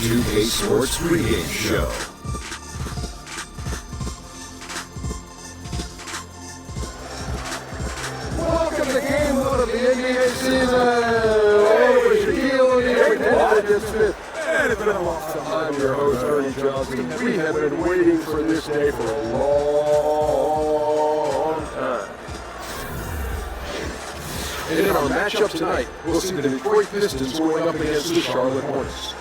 2K Sports pregame show. Welcome to Game 1 of the NBA season. And it's been a long time. I'm your host, Ernie Johnson. We have been waiting for this day for a long time. And in our matchup tonight, we'll see the Detroit Pistons going up against the Charlotte Hornets.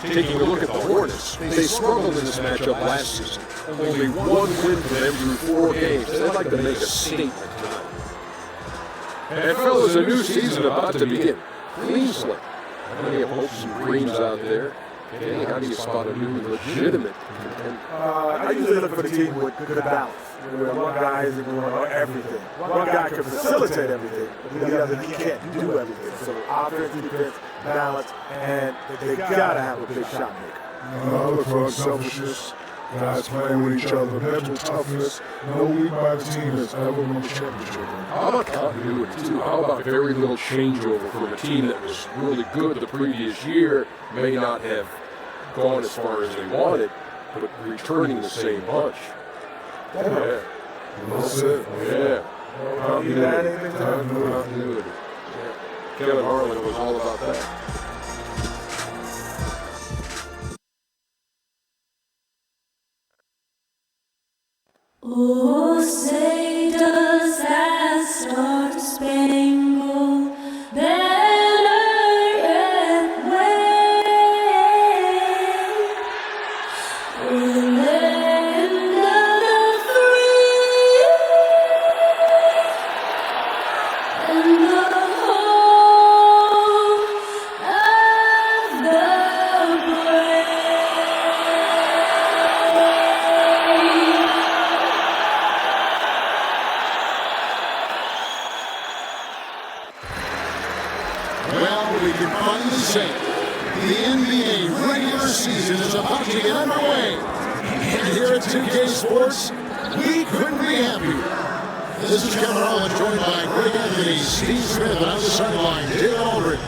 Taking a look at the Hornets, they struggled in this matchup last season. Only one win for them through 4 games. They'd like to make a statement tonight. And fellas, a new season about to begin. Clean slate. Plenty of hopes and dreams out there. Kenny, how do you spot a new legitimate contender? I usually look for the team with good balance. Where one guy isn't doing everything. One guy can facilitate everything, but the other, he can't do everything. So offense, defense, balance, and they gotta have a big shot maker. I look for unselfishness, guys playing with each other, mental toughness. No lead by the team has ever won the championship. How about continuity, too? How about very little changeover from a team that was really good the previous year, may not have gone as far as they wanted, but returning the same bunch? Yeah. That's it. Yeah. Continuity. Continuity. Kevin Harlan was all about that. Oh, say does that star-spangled banner yet wave? The land of the free and the home of the brave. Well, we can finally say the NBA regular season is about to get underway. And here at 2K Sports, we couldn't be happier. This is Kevin Harlan, joined by Greg Anthony, Steve Smith, and on the sideline, David Aldridge.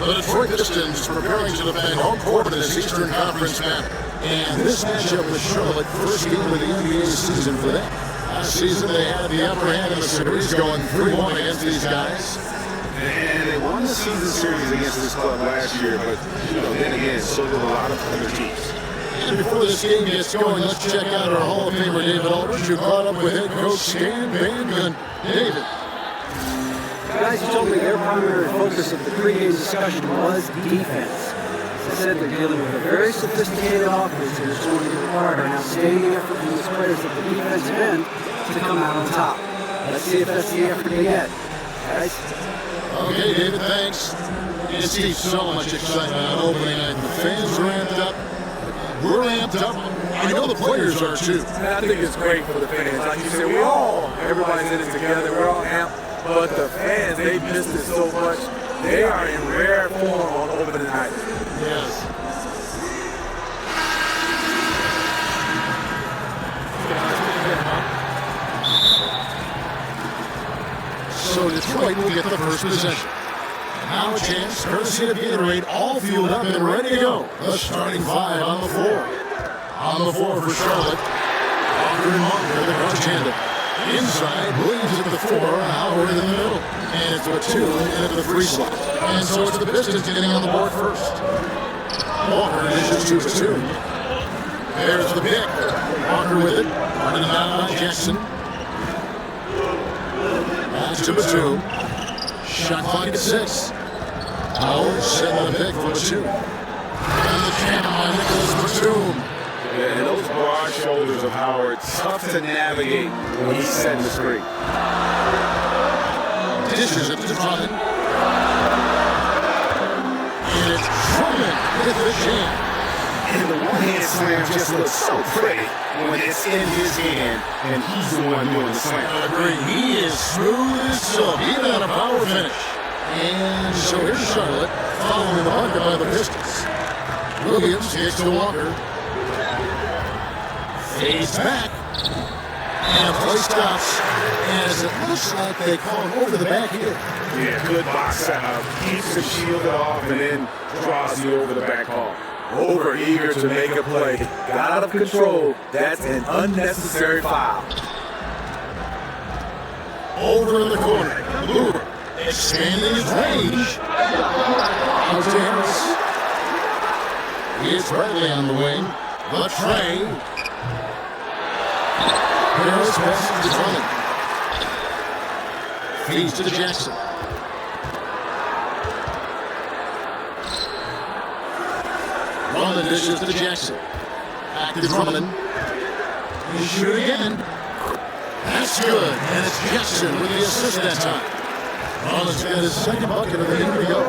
The Detroit Pistons preparing to defend home court in this Eastern Conference map. And this matchup with Charlotte, first game of the NBA season for them. Last season, they had the upper hand in the series, going 3-1 against these guys. And they won the season series against this club last year, but then again, so did a lot of other teams. And before this game gets going, let's check out our Hall of Famer David Aldridge, who caught up with head coach Stan Van Gundy. David. The guys told me their primary focus of the pregame discussion was defense. As I said, they're dealing with a very sophisticated offense and it's going to require an outstanding effort from these players at the defensive end to come out on top. Let's see if that's the effort they get. Guys? Okay, David, thanks. And Steve, so much excitement on opening night. The fans are amped up. We're amped up. I know the players are too. And I think it's great for the fans. Like you said, everybody's in it together. We're all amped. But the fans, they missed it so much. They are in rare form on opening night. Yes. So Detroit will get the first possession. Now a chance, courtesy of Gatorade, all fueled up and ready to go. The starting 5 on the floor. On the floor for Charlotte. Walker and Walker, the crunch handle. Inside, Williams at the 4, Howard in the middle. And it's a 2 at the 3 slot. And so it's the Pistons getting on the board first. Walker dishes to a 2. There's the pick. Walker with it. Running down by Jackson. That's to a 2. Shot clock at 6. Howard setting the pick for a 2. And the jam by Nicholas Batum. Yeah, and those broad shoulders of Howard, tough to navigate when he's setting the screen. Dishes it to Drummond. And it's Drummond with the jam. And the one-hand slam just looks so pretty when it's in his hand and he's the one doing the slam. Agree. He is smooth as silk, even on a power finish. And so here's Charlotte following the bucket by the Pistons. Williams kicks to Walker. Fades back. And a Play stops as it looks like they call it over the back here. Yeah, good box setup. Keeps him shielded off and then draws the over the back call. Over eager to make a play. Got out of control. That's an unnecessary foul. Over in the corner. Lure expanding his range. Out to Harris. Here's Bradley on the wing. The tray. Harris passes to Drummond. Feeds to Jackson. Drummond dishes to Jackson. Back to Drummond. He shoot again. That's good. And it's Jackson with the assist that time. Drummond's got his second bucket of the game to go.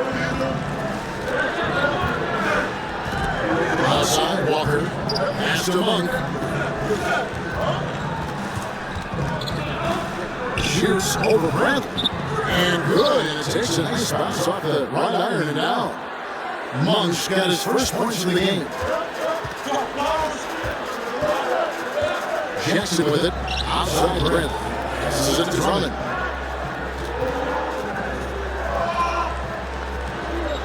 Outside, Walker. Pass to Monk. Shoots over Bradley. And good. And it takes a nice bounce off the right iron and down. Monk's got his first points of the game. Jackson with it. Outside Bradley. Passes it to Drummond.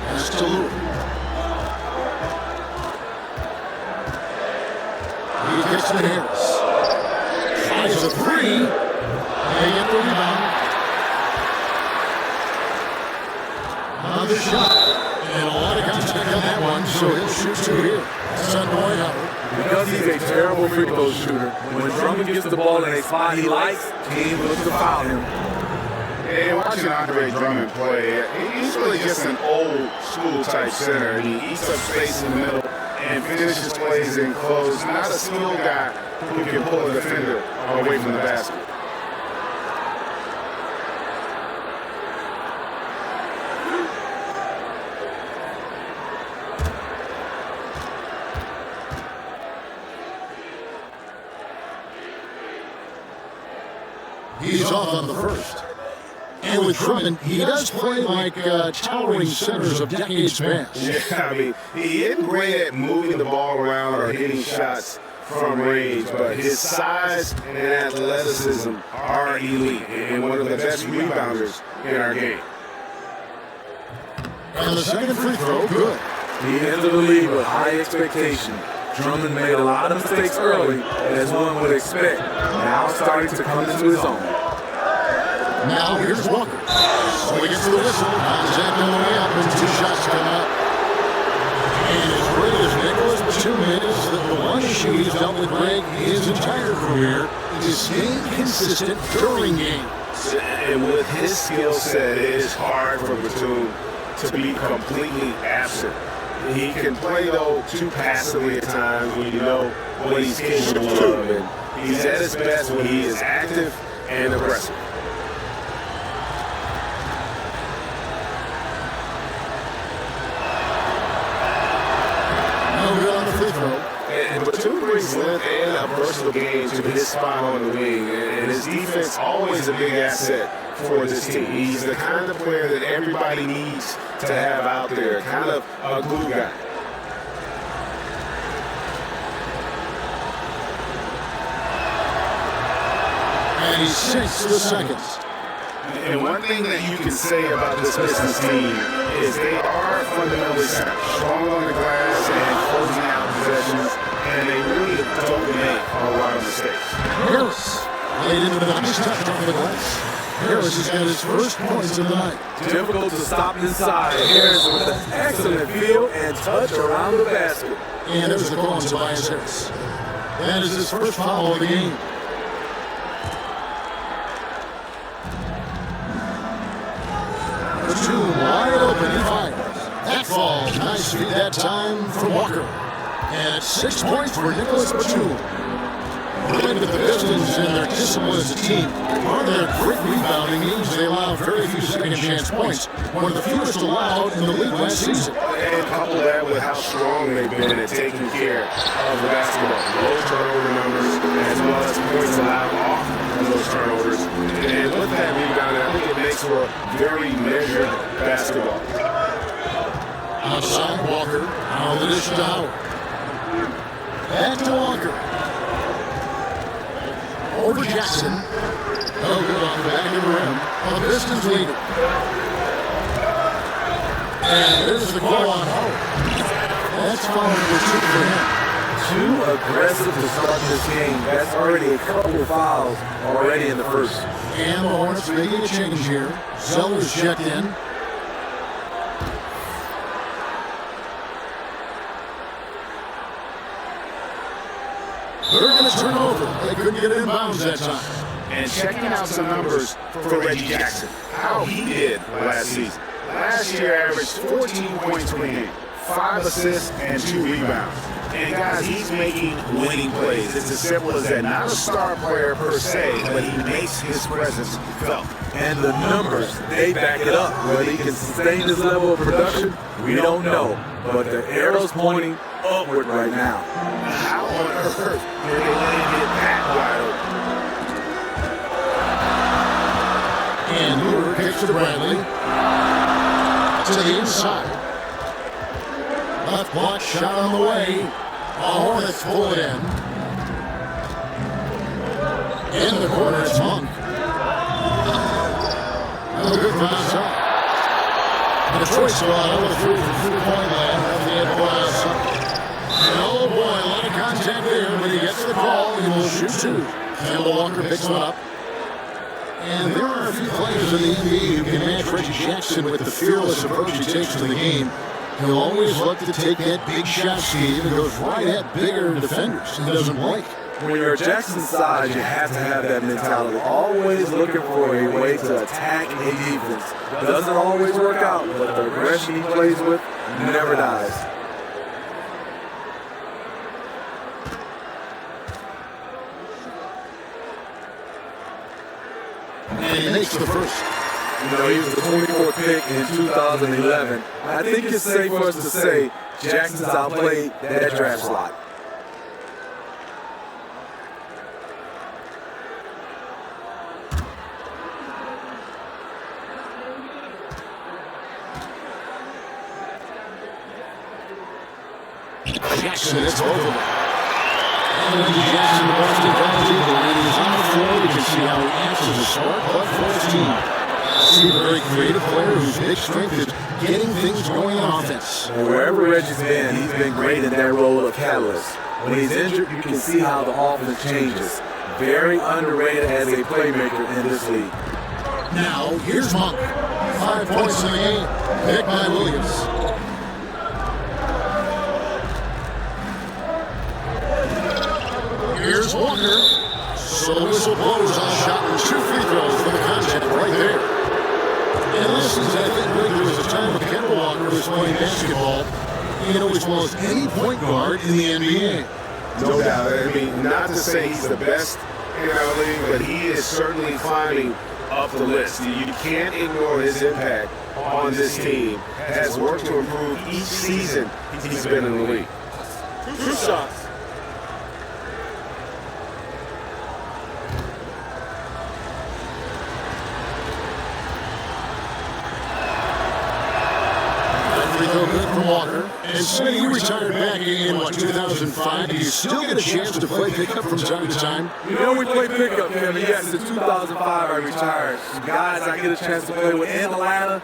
Pass to Lure. He gets to Harris. Tries a three. They get the rebound. Another shot. And a lot of contact on that one, so he'll shoot two here. That's on Dwight Howard. Because he's a terrible free throw shooter, when Drummond gets the ball in a spot he likes, team looks to foul him. Yeah, watching Andre Drummond play, he's really just an old school type center. He eats up space in the middle and finishes plays in close. Not a skilled guy who can pull a defender away from the basket. He's off on the first. And with Drummond, he does play like towering centers of decades past. Yeah, I mean, he isn't great at moving the ball around or hitting shots from range, but his size and athleticism are elite and one of the best rebounders in our game. And the second free throw, good. He entered the league with high expectation. Drummond made a lot of mistakes early, as one would expect. Now starting to come into his own. Now here's Walker. So he gets the whistle. Contact on the way up and two shots come up. And as great as Nicholas Batum is, the one issue he's dealt with Greg his entire career is staying consistent during games. And with his skill set, it is hard for Batum to be completely absent. He can play, though, too passively at times when you know what he's capable of. And he's at his best when he is active and aggressive. No good on the free throw. And Batum brings length and a versatile game to his spot on the wing. And his defense always a big asset for this team. He's the kind of player that everybody needs to have out there, kind of a glue guy. And he sinks to the second. And one thing that you can say about this Pistons team is they are fundamentally sound, strong on the glass and closing out possessions, and they really don't make a lot of mistakes. Harris laid into the nice touch off the glass. Harris has got his first points of the night. Difficult to stop inside. Harris with an excellent feel and touch around the basket. And there's the call on Tobias Harris. That is his first foul of the game. Batum wide open, he fires. That falls. Nice feed that time from Walker. And 6 points for Nicholas Batum. Related to the Pistons and their discipline as a team, part of their great rebounding means they allow very few second-chance points, one of the fewest allowed in the league last season. And couple that with how strong they've been at taking care of the basketball. Low turnover numbers, as well as points allowed off of those turnovers. And with that rebounding, I think it makes for a very measured basketball. Outside Walker, on the dish to Howard. Back to Walker. over Jackson. Oh, good off the back of the rim. The Pistons lead it. And there's the call on Howard. That's foul number 2 for him. Too aggressive to start this game. That's already a couple of fouls already in the first. And the Hornets making a change here. Zeller's checked in. They're going to turn over. They couldn't get it in bounds that time. And checking out some numbers for Reggie Jackson, how he did last season. Last year averaged 14 points per game, 5 assists, and 2 rebounds. And guys, he's making winning plays. It's as simple as that. Not a star player per se, but he makes his presence felt. And the numbers, they back it up. Whether he can sustain this level of production, we don't know. But the arrow's pointing upward right now. How on earth did they let him get that wide open? And Hoover kicks to Bradley. To the inside. Left block shot on the way. The Hornets pull it in. In the corner, it's Monk. No good from outside. And the choice squad over through from 3-point land. That's the end of the last. Oh boy, a lot of contact there, but he gets the call. He will shoot 2. Campbell Walker picks one up. And there are a few players in the NBA who can match Reggie Jackson with the fearless approach he takes to the game. He'll always look to take that big shot scheme and goes right at bigger defenders. He doesn't blink. When you're Jackson's side, you have to have that mentality. Always looking for a way to attack a defense. Doesn't always work out, but the aggression he plays with never dies. And he makes the first. You know, he was the 24th pick in 2011. I think it's safe for us to say Jackson's outplayed that draft slot. Jackson, it's over. And Reggie Jackson, the Boston College Eagle, and he's on the floor. You can see how he acts as a spark plug for his team. See a very creative player whose big strength is getting things going on offense. Wherever Reggie's been great in that role of catalyst. When he's injured, you can see how the offense changes. Very underrated as a playmaker in this league. Now, here's Monk. 5 points in the game, picked by Williams. Here's Walker. So the whistle blows on the shot and 2 free throws for the contact right there. And this is, I think, when there was a time when Kemba Walker was playing basketball. He always was any point guard in the NBA. No doubt. I mean, not to say he's the best in our league, but he is certainly climbing up the list. You can't ignore his impact on this team. Has worked to improve each season he's been in the league. 2 shots. Good from Walker. And Smitty, you retired back in, 2005. Do you still get a chance to play pickup from time to time? You know we play pickup, Kevin. Yes, in 2005 I retired. Guys I get a chance to play with in Atlanta,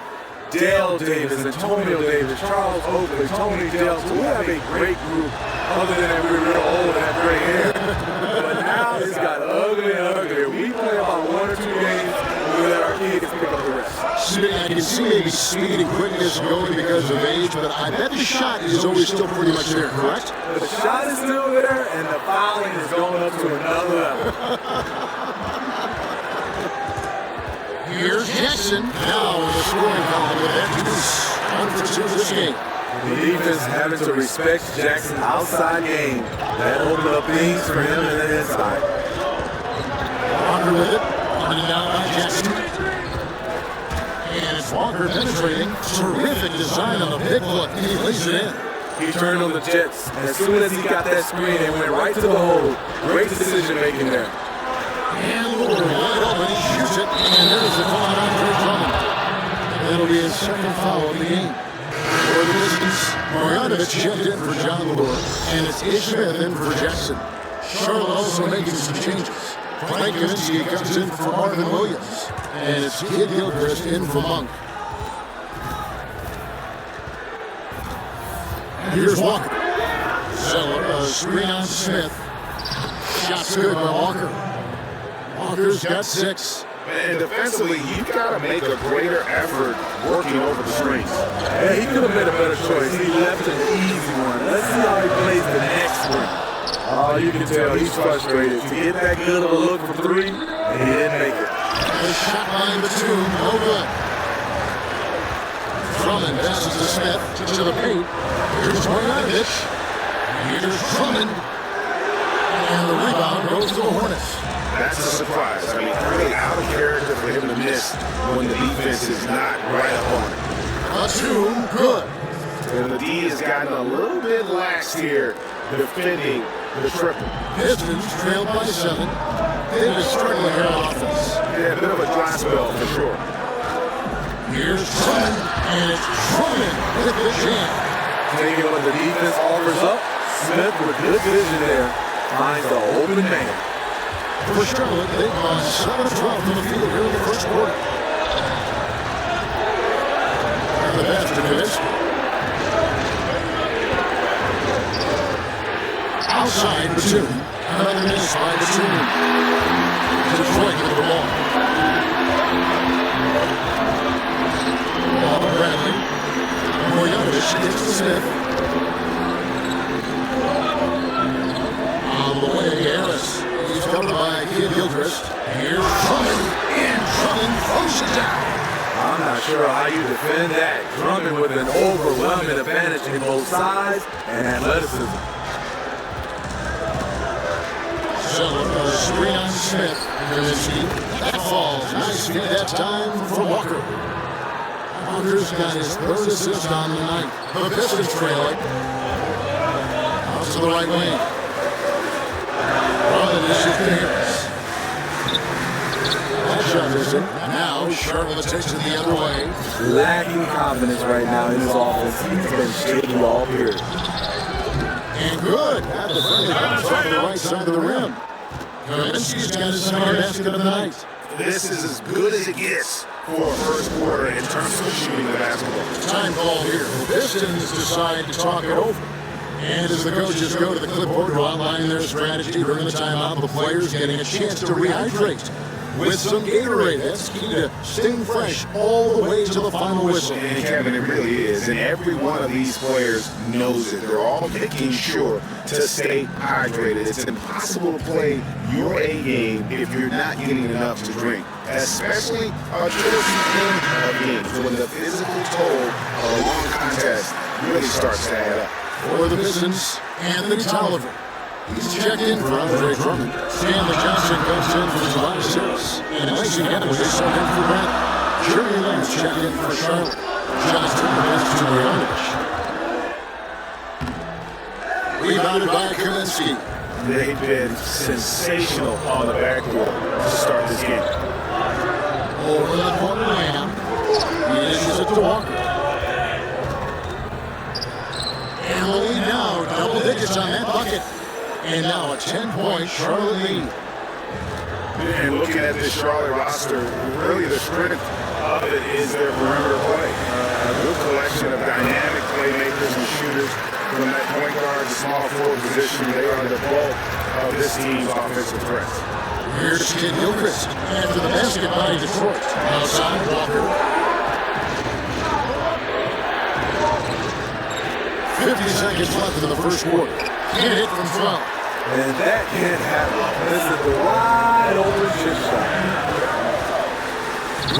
Dale Davis, Antonio Davis, Charles Oakley, Tony Delton. So we have a great group. Other than that, we were real old and have gray hair. But now it's got ugly and uglier. We play about 1 or 2 games and we let our kids pick up the rest. I can see maybe speed and quickness going because of age, but I bet the shot is always still pretty much there, correct? The shot is still there, and the fouling is going up to another level. Here's Jackson. Now in the scoring column with that deuce. 1 for 2 this game. The defense having to respect Jackson's outside game. That opened up things for him and the inside. Walker with it. Running down by Jackson. And it's Walker penetrating. Terrific design on the pick look. And he lays it in. He turned on the Jets. As soon as he got that screen and went right to the hole. Great decision making there. And Lord wide open. He shoots it. And there's the call on Andre Drummond. That'll be his second foul of the game. For the Pistons, Marjanovic checked in for John Lure. And it's Ish Smith in for Jackson. Charlotte also making some changes. Frank Kaminsky comes in for Marvin Williams. And it's Kid Gilchrist in for Monk. And here's Walker. Zeller, a screen on Smith. Shot's good by Walker. Walker's got 6. And defensively, you've got to make a greater effort working over the screens. Yeah, he could have made a better choice. He left an easy one. Let's see how he plays the next one. Oh, you can tell he's frustrated. To get that good of a look from 3, and he didn't make it. The shot line Batum, no good. Drummond passes to Smith to the paint. Here's Bogdanovich. Here's Drummond. And the rebound goes to the Hornets. That's a surprise. I mean, really out of character for him to miss when the defense is not right up on it. Batum, good. And the D has gotten a little bit lax here defending the triple. Pistons trailed by 7. They've been struggling here on offense. Yeah, a bit of a dry spell for sure. Here's Drummond, and it's Drummond with the jam. Taking what the defense offers up, Smith with good vision there finds the open man. For Charlotte, they've gone 7-12 from the field here in the first quarter. And the pass to Kaminsky. Outside Batum. Another miss by Batum. Detroit with the ball. Ball to Bradley. Bogdanovich gets to Smith. On the way, Elias. He's covered by Kid Gilchrist. Here's Drummond. And Drummond throws it down. I'm not sure how you defend that. Drummond with an overwhelming advantage in both sides and athleticism. Zeller, a screen on Smith. Kaminsky. That falls. Nice feed that time for Walker. Walker's got his 3rd assist on the night. The Pistons trailing. Out to the right wing. Drummond is to Harris. That shot is in. Now Charlotte takes it the other way. Lacking confidence right now in his offense. He's been shaky all period. And good. At the friendly bounce off the right side of the rim. Kaminsky's got his second basket of the night. This is as good as it gets for a first quarter in terms of shooting the basketball. Time call here. The Pistons decide to talk it over. And as the coaches go to the clipboard to outline their strategy during the timeout, the players getting a chance to rehydrate with some Gatorade. That's key to staying fresh all the way to the final whistle. And Kevin, it really is. And every one of these players knows it. They're all making sure to stay hydrated. It's impossible to play your A game if you're not getting enough to drink, especially a game when the physical toll of a long contest really starts to add up. For the Pistons, Anthony Tolliver. He's checked in for Andre Drummond. Stanley Johnson comes in for Tobias Harris. And Lacey Hathaway subbed in for Brad. Jeremy Lance checked in for Charlotte. Johnston passes to Bogdanovich. Rebounded by Kaminsky. They've been sensational on the backboard to start this game. Over the corner Lamb. He dishes it to Walker. And the lead now, double digits on that bucket. And now a 10-point Charlotte lead. And looking at this Charlotte roster, really the strength of it is their perimeter play. A good collection of dynamic playmakers and shooters from that point guard to small forward position. They are the bulk of this team's offensive threats. Here's Kid Gilchrist after the basket by Detroit. Outside Walker. 50 seconds left in the first quarter. Can't hit from 12. And that can't happen. This is the wide open chip shot.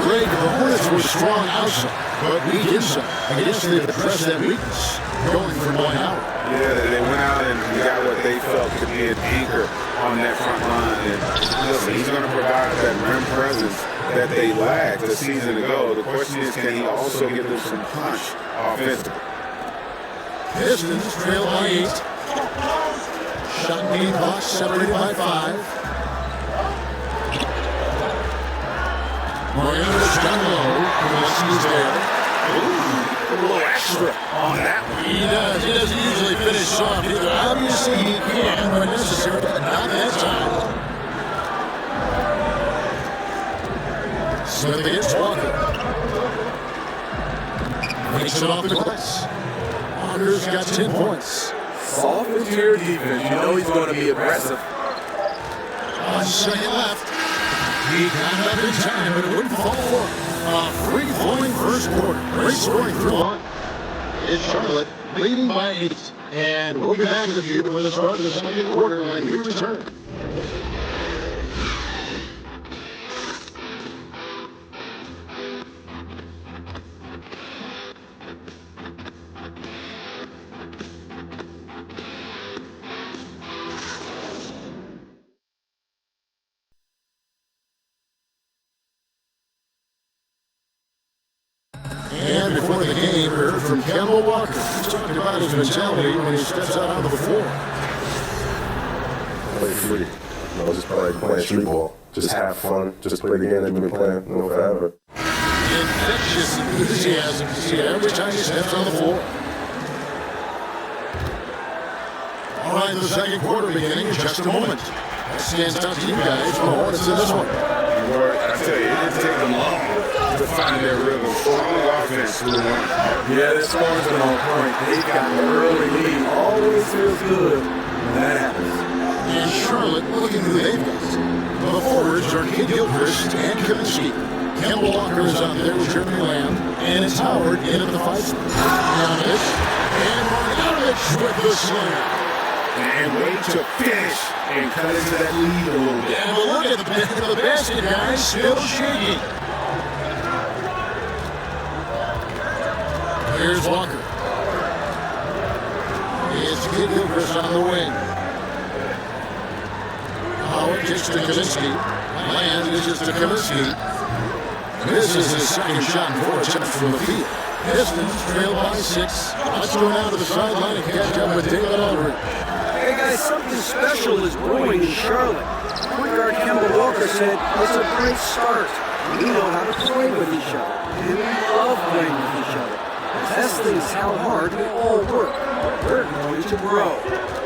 Greg, the Hornets were strong outside, but weak inside. I guess they've addressed that weakness, going for Dwight Howard. Yeah, they went out and got what they felt could be an anchor on that front line. And listen, he's going to provide that rim presence that they lacked a season ago. The question is, can he also give them some punch offensively? Pistons trail by 8. Shot being clock separated by 5. Bogdanovich down low. Kaminsky's there. Ooh, a little extra on that one. He does. He doesn't usually finish soft either. Obviously he can, but necessary. Not that time. Smith against Walker. Makes it off the glass. Walker's got 10 points. Soft interior defense. You know he's going to be aggressive. 1 second left. He got it up in time, but it wouldn't fall for him. A free-flowing first quarter. Great scoring through on. It's Charlotte leading by 8. And we'll be back with you with the start of the second quarter when we return. And before the game, we heard from Kemba Walker. He's talking about his mentality when he steps out on the floor. Play free. Just playing street ball. Just have fun. Just play the game that we've been playing, forever. Infectious enthusiasm to see it every time he steps on the floor. All right, the second quarter beginning in just a moment. That stands out to you guys from the Hornets in this one. I tell you, it didn't take them long to find their rhythm. Strong offense through one. Yeah, this score's been on point. They've got an early lead. Always feels good when that happens. And Charlotte looking who they've got. The forwards are Kid Gilchrist and Kaminsky. Kemba Walker is out there with Jeremy Lamb. And it's Howard in at the 5 spot. Marjanovic. And Marjanovic with the slam. And wait to finish and cut into that lead a little bit. And look at the basket, guys, still shaking. Here's Walker. It's Kid Gilchrist on the wing. Howard kicks to Kaminsky. Land dishes to Kaminsky. This is his second shot in 4 attempts from the field. Pistons trail by 6. Let's go down to the sideline and catch up with David Aldridge. Hey guys, something special is brewing in Charlotte. Point guard Kemba Walker said, it's a great start. We know how to play with each other. And we love playing with each other. The best thing is how hard we all work. We're going to grow.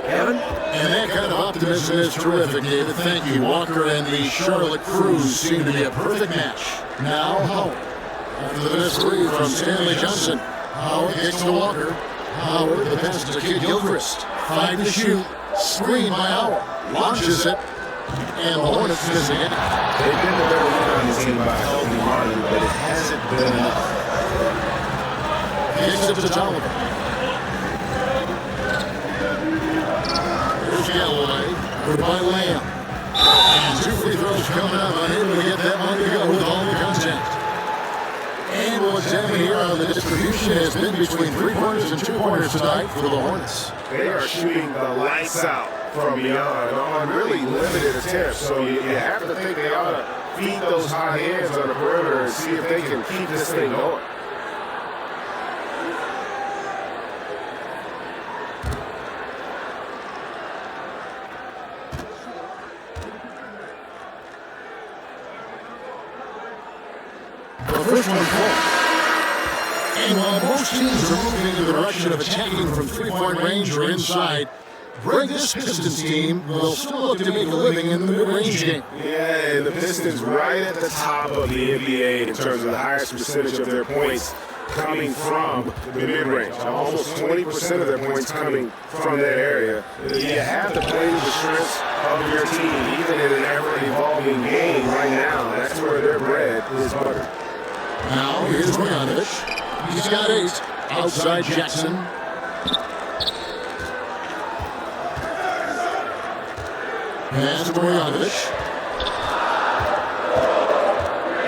Kevin? And that kind of optimism is terrific, David. Thank you. Walker and the Charlotte Crews seem to be a perfect match. Now, Howard. After the missed 3 from Stanley Johnson. Howard kicks to Walker. Howard, the pass to Kid Gilchrist. 5 to shoot. Screen by Howard. Launches it. And the Hornets miss again. They've been the better one on this team by helping Martin, but it hasn't been enough. Kicks it to Tolliver. Here's Galloway. Goodbye Lamb. And 2 free throws coming up. Unable to get that one to go with all the contact. And we'll examine here how the distribution has been between 3-pointers and 2-pointers tonight for the Hornets. They are shooting the lights out from beyond on really limited attempts. So you have to think they ought to feed those hot hands on the perimeter and see if they can keep this thing going. The first one falls. And while most teams are moving in the direction of attacking from 3-point range or inside, Greg, this Pistons team will still look to make a living in the mid-range game. Yeah, and the Pistons right at the top of the NBA in terms of the highest percentage of their points coming from the mid-range. Almost 20% of their points coming from that area. You have to play to the strengths of your team, even in an ever-evolving game right now. That's where their bread is buttered. Now, here's Marjanovic. He's got 8. Outside Jackson. Pass to Marjanovic.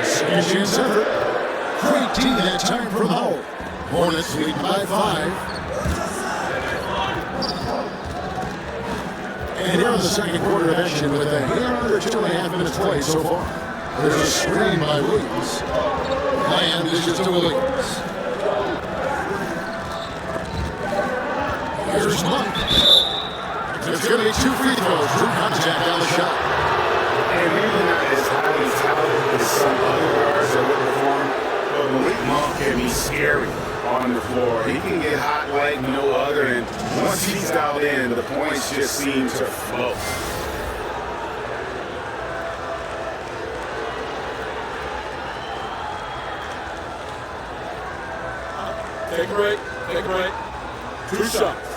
Second chance effort. Great D that time from Howard. Hornets lead by 5. And here in the second quarter of action with a hair under 2.5 minutes played so far. There's a screen by Williams. Land dishes to Williams. Here's Monk. There's going to be 2 free throws. True contact on the shot. And maybe not as highly touted as some other guards that would perform, but Malik Monk can be scary on the floor. He can get hot like no other, and once he's dialed in, the points just seem to flow. Take a break. Take a break. 2 shots.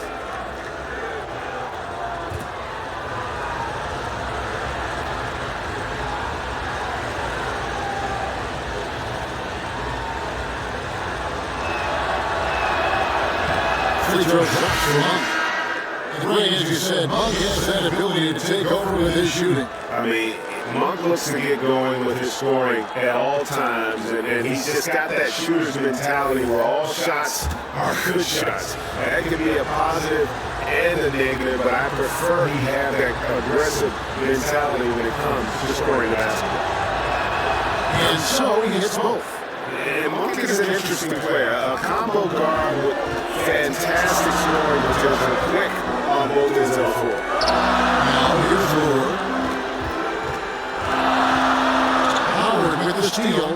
Free throw shot for Monk. And Ray, as you said, Monk has that ability to take over with his shooting. I mean, Monk looks to get going with his scoring at all times, and he's just got that shooter's mentality where all shots are good shots. That can be a positive and a negative, but I prefer he have that aggressive mentality when it comes to scoring the basketball. And so he hits both. And Monk is an interesting player, a combo guard with fantastic scoring because of quick on both ends of the floor. Now here's Lure. Howard with the steal.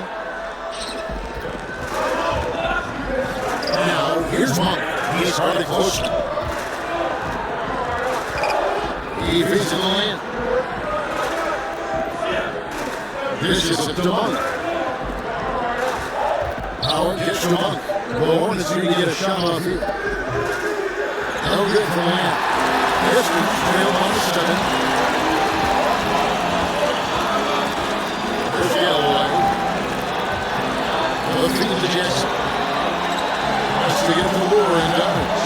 Now here's Monk. He's starting closer. He feeds in the lane. This is to Monk. Howard gets to Monk. The Hornets need to get a shot off here. No good for Lamb. Pistons trail on 7. There's Galloway. The feed to Jackson. Has to get the Lure and does.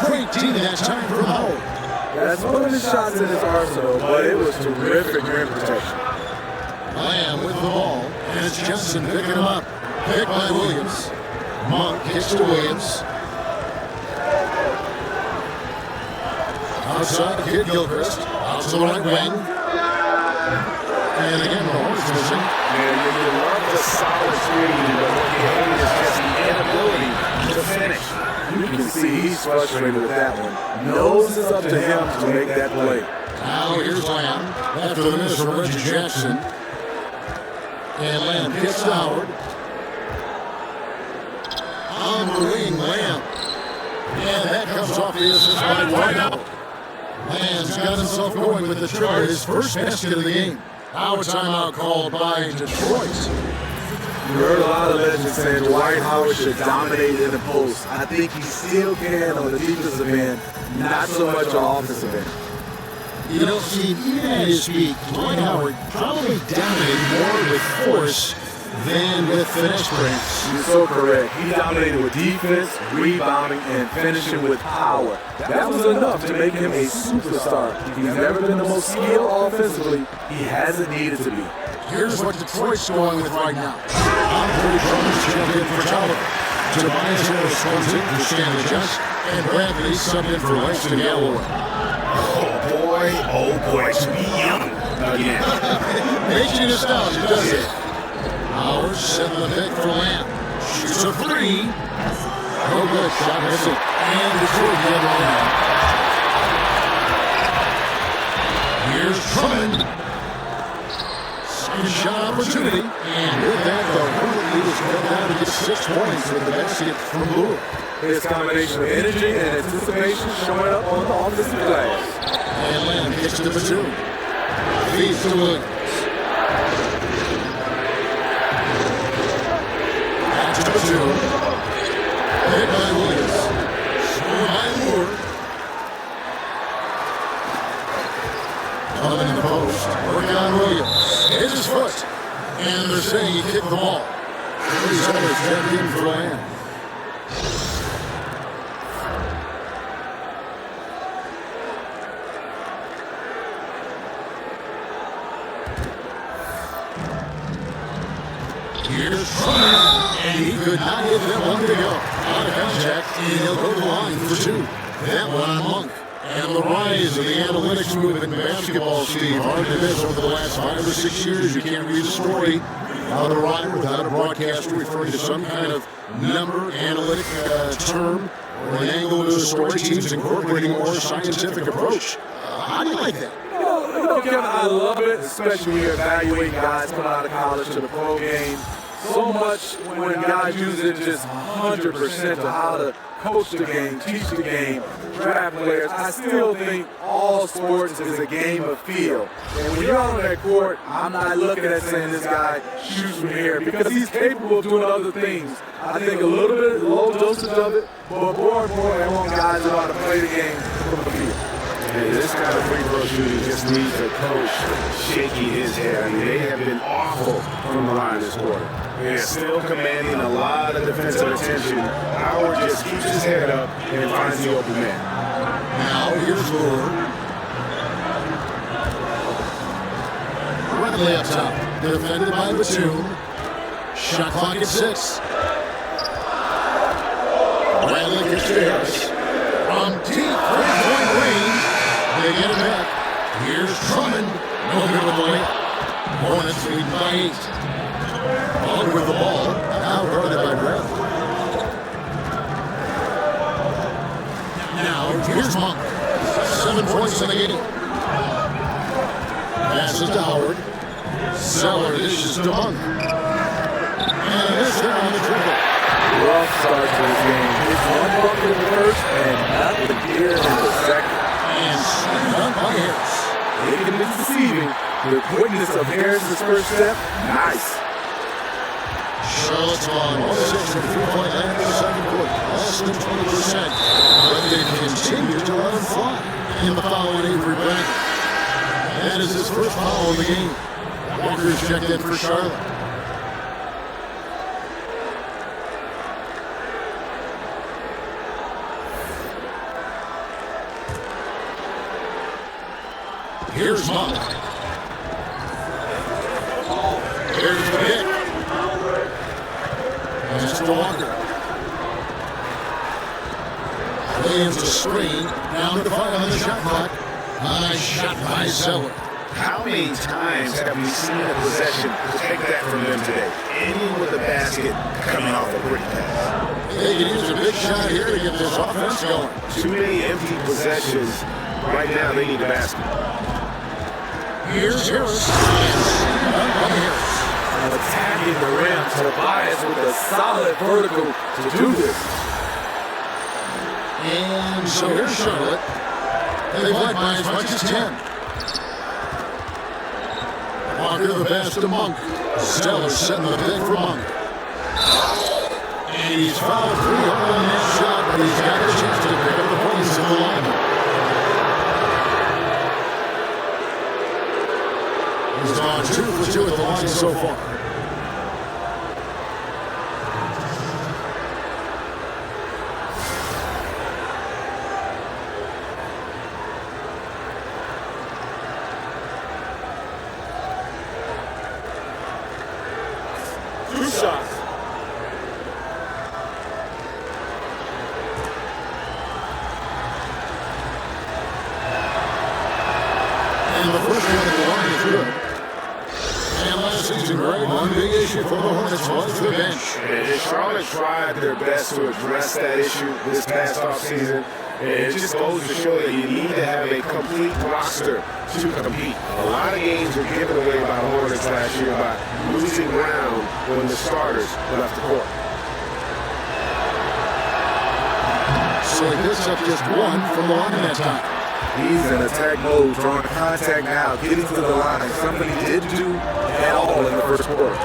Great team that time from Howard. That's one of his shots in his arsenal, but it was terrific rim protection. Lamb with the ball, and it's Johnson picking him up. Picked by Williams. Monk kicks to Williams. Outside to Kid Gilchrist. Out to the right wing. And again, the Hornets missing. And you love the solid screen, but what you hate is just the inability to finish. You can see he's frustrated with that one. Knows it's up to him to make that play. Now here's Lamb. After the miss from Reggie Jackson. And Lamb gets to Howard. On the wing, Lamb. And that comes off the assist by Whiteout. Lamb's got himself going with the trigger, his first basket of the game. Now a timeout called by Detroit. You heard a lot of legends saying Dwight Howard should dominate in the post. I think he still can on the defensive end, not so much on the offensive end. You know, Steve, even at his peak, Dwight Howard probably dominated more with force than with finesse breaks. You're so correct. He dominated with defense, rebounding, and finishing with power. That was enough to make him a superstar. He's never been the most skilled offensively. He hasn't needed to be. Here's what Detroit's going with right now. Andre Drummond's champion for Tyler. Tobias Harris comes in to Stanley Just, and Bradley subbed in for Langston Galloway. Oh boy, to be young again. Makes you nostalgic, doesn't it? Howard setting the pick for Lamb. Shoots a 3. No good, shot missing. And Detroit get Lamb. Here's Drummond. Second shot opportunity. And with that, the Hornet lead is cut down to get 6 points with the basket from Lure. His combination of energy and anticipation showing up on the offensive glass. And Lamb kicks to Batum. Feeds to Williams. Back to Batum. Hit by Williams. Scored by Lure. Coming in the post. Work on Williams. Hits his foot. And they're saying he kicked the ball. He's always checked in for Lamb. Here's Drummond, and he could not get that one to go. Out of contact, and he'll go to the line for 2. That one on Monk. And the rise of the analytics movement in basketball, Steve. Hard to miss over the last 5 or 6 years. You can't read a story without a writer, without a broadcaster referring to some kind of number, analytic term, or an angle to a story. Teams incorporating a more scientific approach. How do you like that? You know, Kevin, I love it, especially when you're evaluating guys coming out of college to the pro game. So much when guys use it just 100% to how to coach the game, teach the game, draft players. I still think all sports is a game of feel. And when you're on that court, I'm not looking at saying this guy shoots from here because he's capable of doing other things. I think a little bit, low dosage of it, but more and more, I want guys who know how to play the game from the field. And this kind of free throw shooting just needs a coach shaking his head. I mean, they have been awful from the line this quarter. They're still commanding a lot of defensive attention. Howard just keeps his head up and finds the open man. Now here's Lure. Redley up top, defended by Batum. Shot clock at 6. Redley gets to Harris. From deep three-point range, they get it back. Here's Drummond. No good with the layup. Hornets lead by 8. On with the ball. Now guarded by Bradley. Now here's Monk. 7 points in the game. Passes to Howard. Zeller dishes to Monk. And this hit on the dribble. Rough start to this game. It's one bucket in the first and nothing here in the second. And slammed dunk by Harris. It can be deceiving. The quickness of Harris's first step, nice. Charlotte's on 1-6 from 3-point land in the second quarter. Less than 20%. But they continue to let him fly. In the foul on Avery Bradley. That is his first foul of the game. Walker's checked in for Charlotte. Here's Monk. Here's the pick. Pass to Walker. Williams a screen. Down to 5 on the shot clock. Nice shot by Zeller. How many times have we seen a possession take that from them today? Ending with a basket coming off a pretty pass. They can use a big shot here to get this offense going. Too many empty possessions. Right now, they need a basket. Here's Harris. Harris. Attacking the rim, Tobias with a solid vertical to do this. And so here's Charlotte. They led by as much as 10. Walker the pass to Monk. Zeller setting the pick for Monk. And he's fouled 3 on that shot, but he's got a chance to pick up the points in the line. He's gone 2 for 2 at the line so far. Two shots. And the first one at the line is good. And last season, Greg, one big issue for the Hornets was the bench. And Charlotte tried their best to address that issue this past offseason. And it just goes to show that you need to have a complete roster to compete. A lot of games were given away by the Hornets last year by losing ground when the starters left the court. So he picks up just 1 from the line that time. He's in attack mode, drawing contact now, getting to the line. Something he didn't do at all in the first quarter.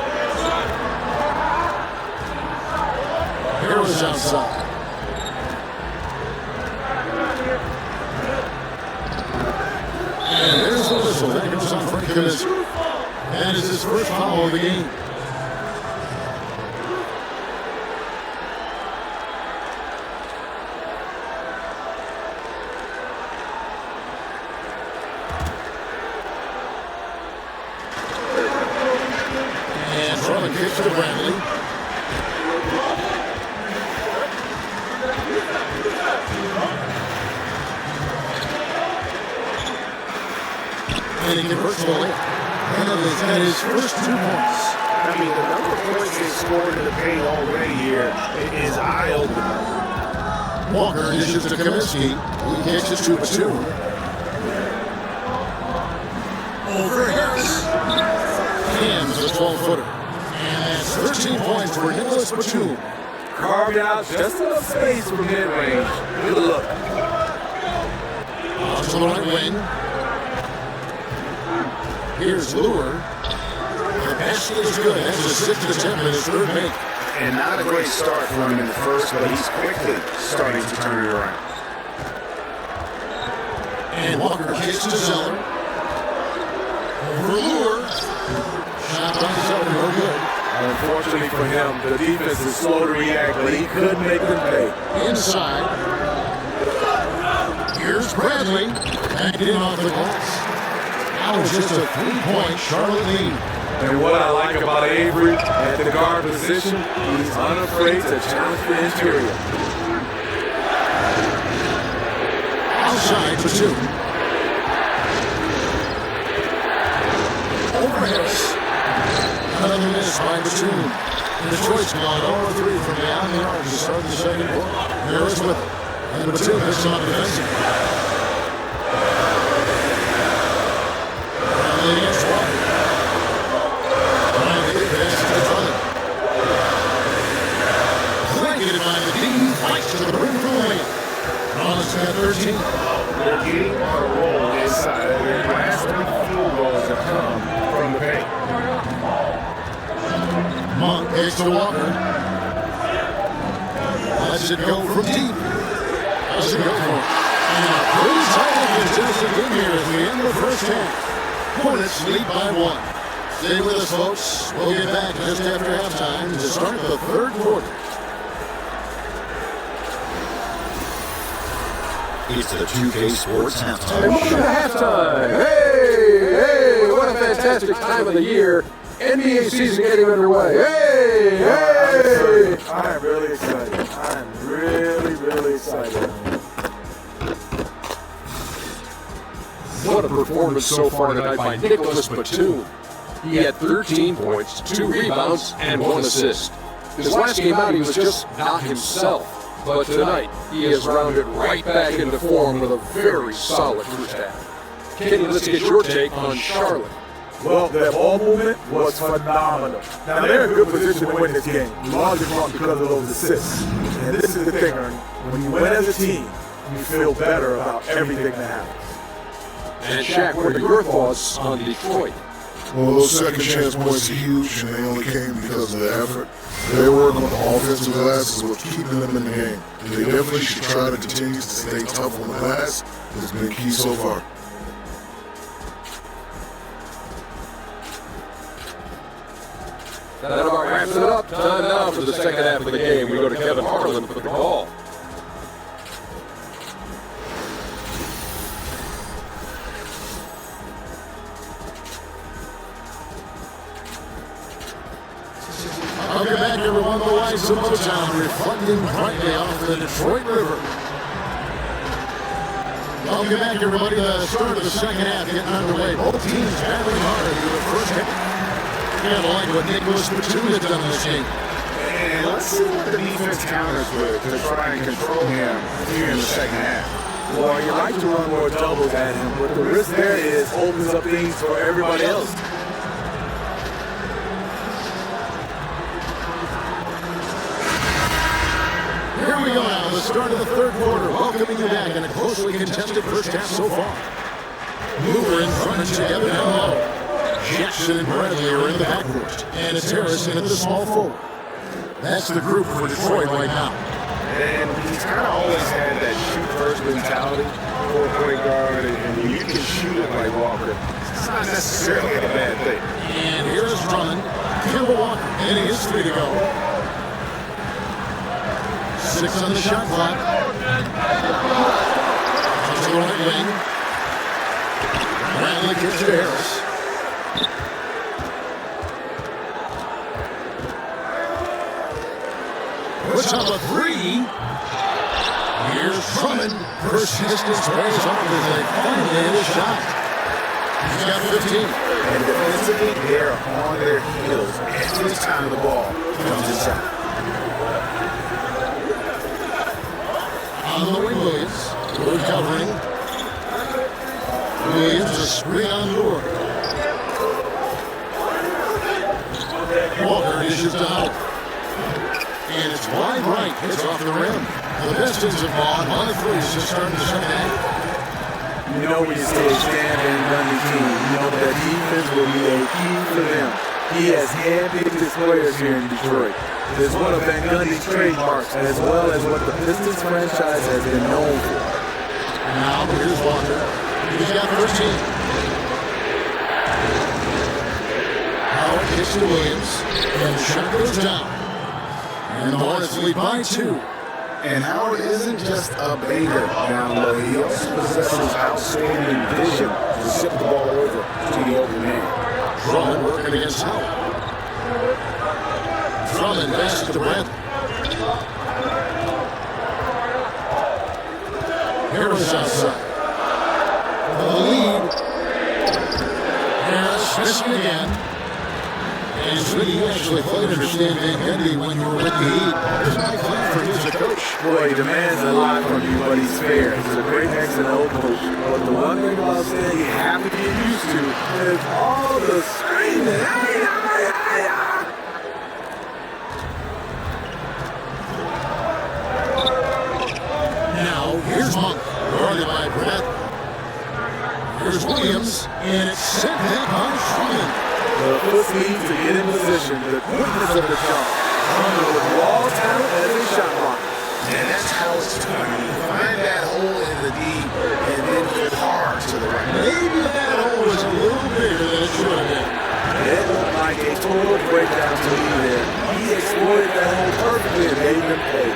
Harris outside. And there's the whistle. That goes on Frank Kaminsky. That is his first foul of the game. And Drummond kicks to Bradley. And he converts the layup. Bradley's got his first 2 points. I mean, the number of points they scored in the paint already here is eye-opening. Walker dishes to Kaminsky. He kicks his 2 for 2. Over Harris. Cam's a 12-footer. And that's 13 points for Nicholas Batum. carved out just enough space for mid-range. Good look. On to the right wing. Here's Lure. The basket is good. That's a 6th attempt in his third make. And not a great start for him in the first, but he's quickly starting to turn it around. And Walker kicks to Zeller. Over Lure. Shot by Zeller, no good. Unfortunately for him, the defense is slow to react, but he could make them pay. Inside. Here's Bradley. Back in off the glass. Now it's just a 3-point Charlotte lead. And what I like about Avery at the guard position, he's unafraid to challenge the interior. Outside for 2. Over Harris. Another miss by Batum. And Detroit's gone 0-3 from beyond the arc to start the second quarter. Harris with it. And Batum misses on defensive. Elias Walker. Blanketed pass to Drummond. Blanketed by the D. Fights to the rim for the win. Rollins got 13. They're getting on a roll inside. Their last 3 field goals have come from the paint. Monk takes to Walker. Lets it go from deep. Does it go for it? And a pretty tight contest again here as we end the first half. Hornets lead by 1. Stay with us, folks. We'll get back just after halftime to start the third quarter. It's the 2K Sports halftime. And welcome to halftime. Hey, what a fantastic time of the year. NBA season getting underway. Hey. I am really excited. I am really excited. What a performance so far tonight by Nicholas Batum. He had 13 points, 2 rebounds, and 1 assist. His last game out, he was just not himself. But tonight, he has rounded right back into form with a very solid first half. Kenny, let's get your take on Charlotte. Well, that ball movement was phenomenal. Now, they're in a good position to win this game, largely because of those assists. And this is the thing, Ernie. When you win as a team, you feel better about everything that happens. And Shaq, what are your thoughts on Detroit? Well, those second chance points are huge, and they only came because of the effort. Their work on the offensive glass is what's keeping them in the game. And they definitely should try to continue to stay tough on the glass. It's been key so far. That about wraps it up. Time now for the second half of the game. We go to Kevin Harlan for the call. Welcome back, everyone. The lights of Motown reflecting brightly off the Detroit River. Welcome back, everybody. The start of the second half getting underway. Both teams battling hard through the first half. Kind of like what Nicholas Batum has done this game. And let's see what the defense counters with to try and control him here in the second half. Well, you like to run more doubles at him, but the risk there is opens up things for everybody else. Here we go now, the start of the third quarter. Welcoming you back in a closely contested first half so far. Mover in front together down low. Jackson and Bradley are in the backcourt. And it's Harrison at the small forward. That's the group for Detroit right now. And he's kind of always had that shoot-first mentality for a point guard, and you can shoot it like Walker. It's not necessarily a bad thing. And here's Drummond. Kemba Walker, and he is 3 to go. 6 on the shot clock. On to the right wing. Bradley gets to Harris. Puts up a 3. Here's Drummond. Persistence pays off as they finally hit a shot. He's got 15. And defensively, they're on their heels every time the ball comes inside. On the wing, Williams. Good covering. Williams, a screen on Lure. Walker dishes to Howard. And it's wide Pistons have gone 1 of 3 since starting the second half. You know when you say Stan Van Gundy's team, you know that defense will be a key for them. He has handpicked his players here in Detroit. It's one of Van Gundy's trademarks, as well as what the Pistons franchise has been known for. And now here's Walker. He's got 13. Howard gets to Williams, and the shot goes down. And the Hornets lead by 2. And Howard isn't just a baiter down low. He also possesses outstanding vision to ship the ball over to the open man. Drummond working against Howard. Drummond passes to Bradley. Harris outside. The lead. Harris missing again. And Sweeney actually played under Stan Van Gundy when you were with the Heat. It's not fun for him as a coach. Boy, he demands a lot from you, but he's fair. He's a great X and O coach. But the one thing about Stan you have to get used to is all the screaming. Now, here's Monk, guarded by Bradley. Here's Williams, and it's sent back by Drummond. The foot speed to get in position, the quickness of the shot. Drummond with raw talent as a shot blocker. And that's how it's done. You find that hole in the D and then go hard to the right. Maybe that hole was a little bigger than it should have been. It looked like a total breakdown to me there. He exploited that hole perfectly and made him pay.